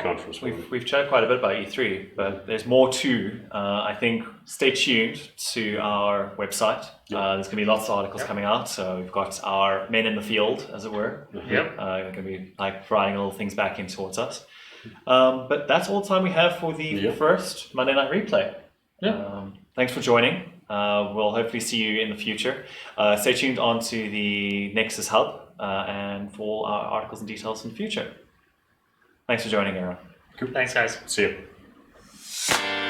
conference. We've chatted quite a bit about E3, but there's more too. I think stay tuned to our website. There's going to be lots of articles coming out. So we've got our men in the field, as it were. They're going to be like providing little things back in towards us. But that's all the time we have for the first Monday Night Replay. Thanks for joining. We'll hopefully see you in the future. Stay tuned on to the Nexus Hub and for all our articles and details in the future. Thanks for joining, Aaron. Cool. Thanks, guys. See you.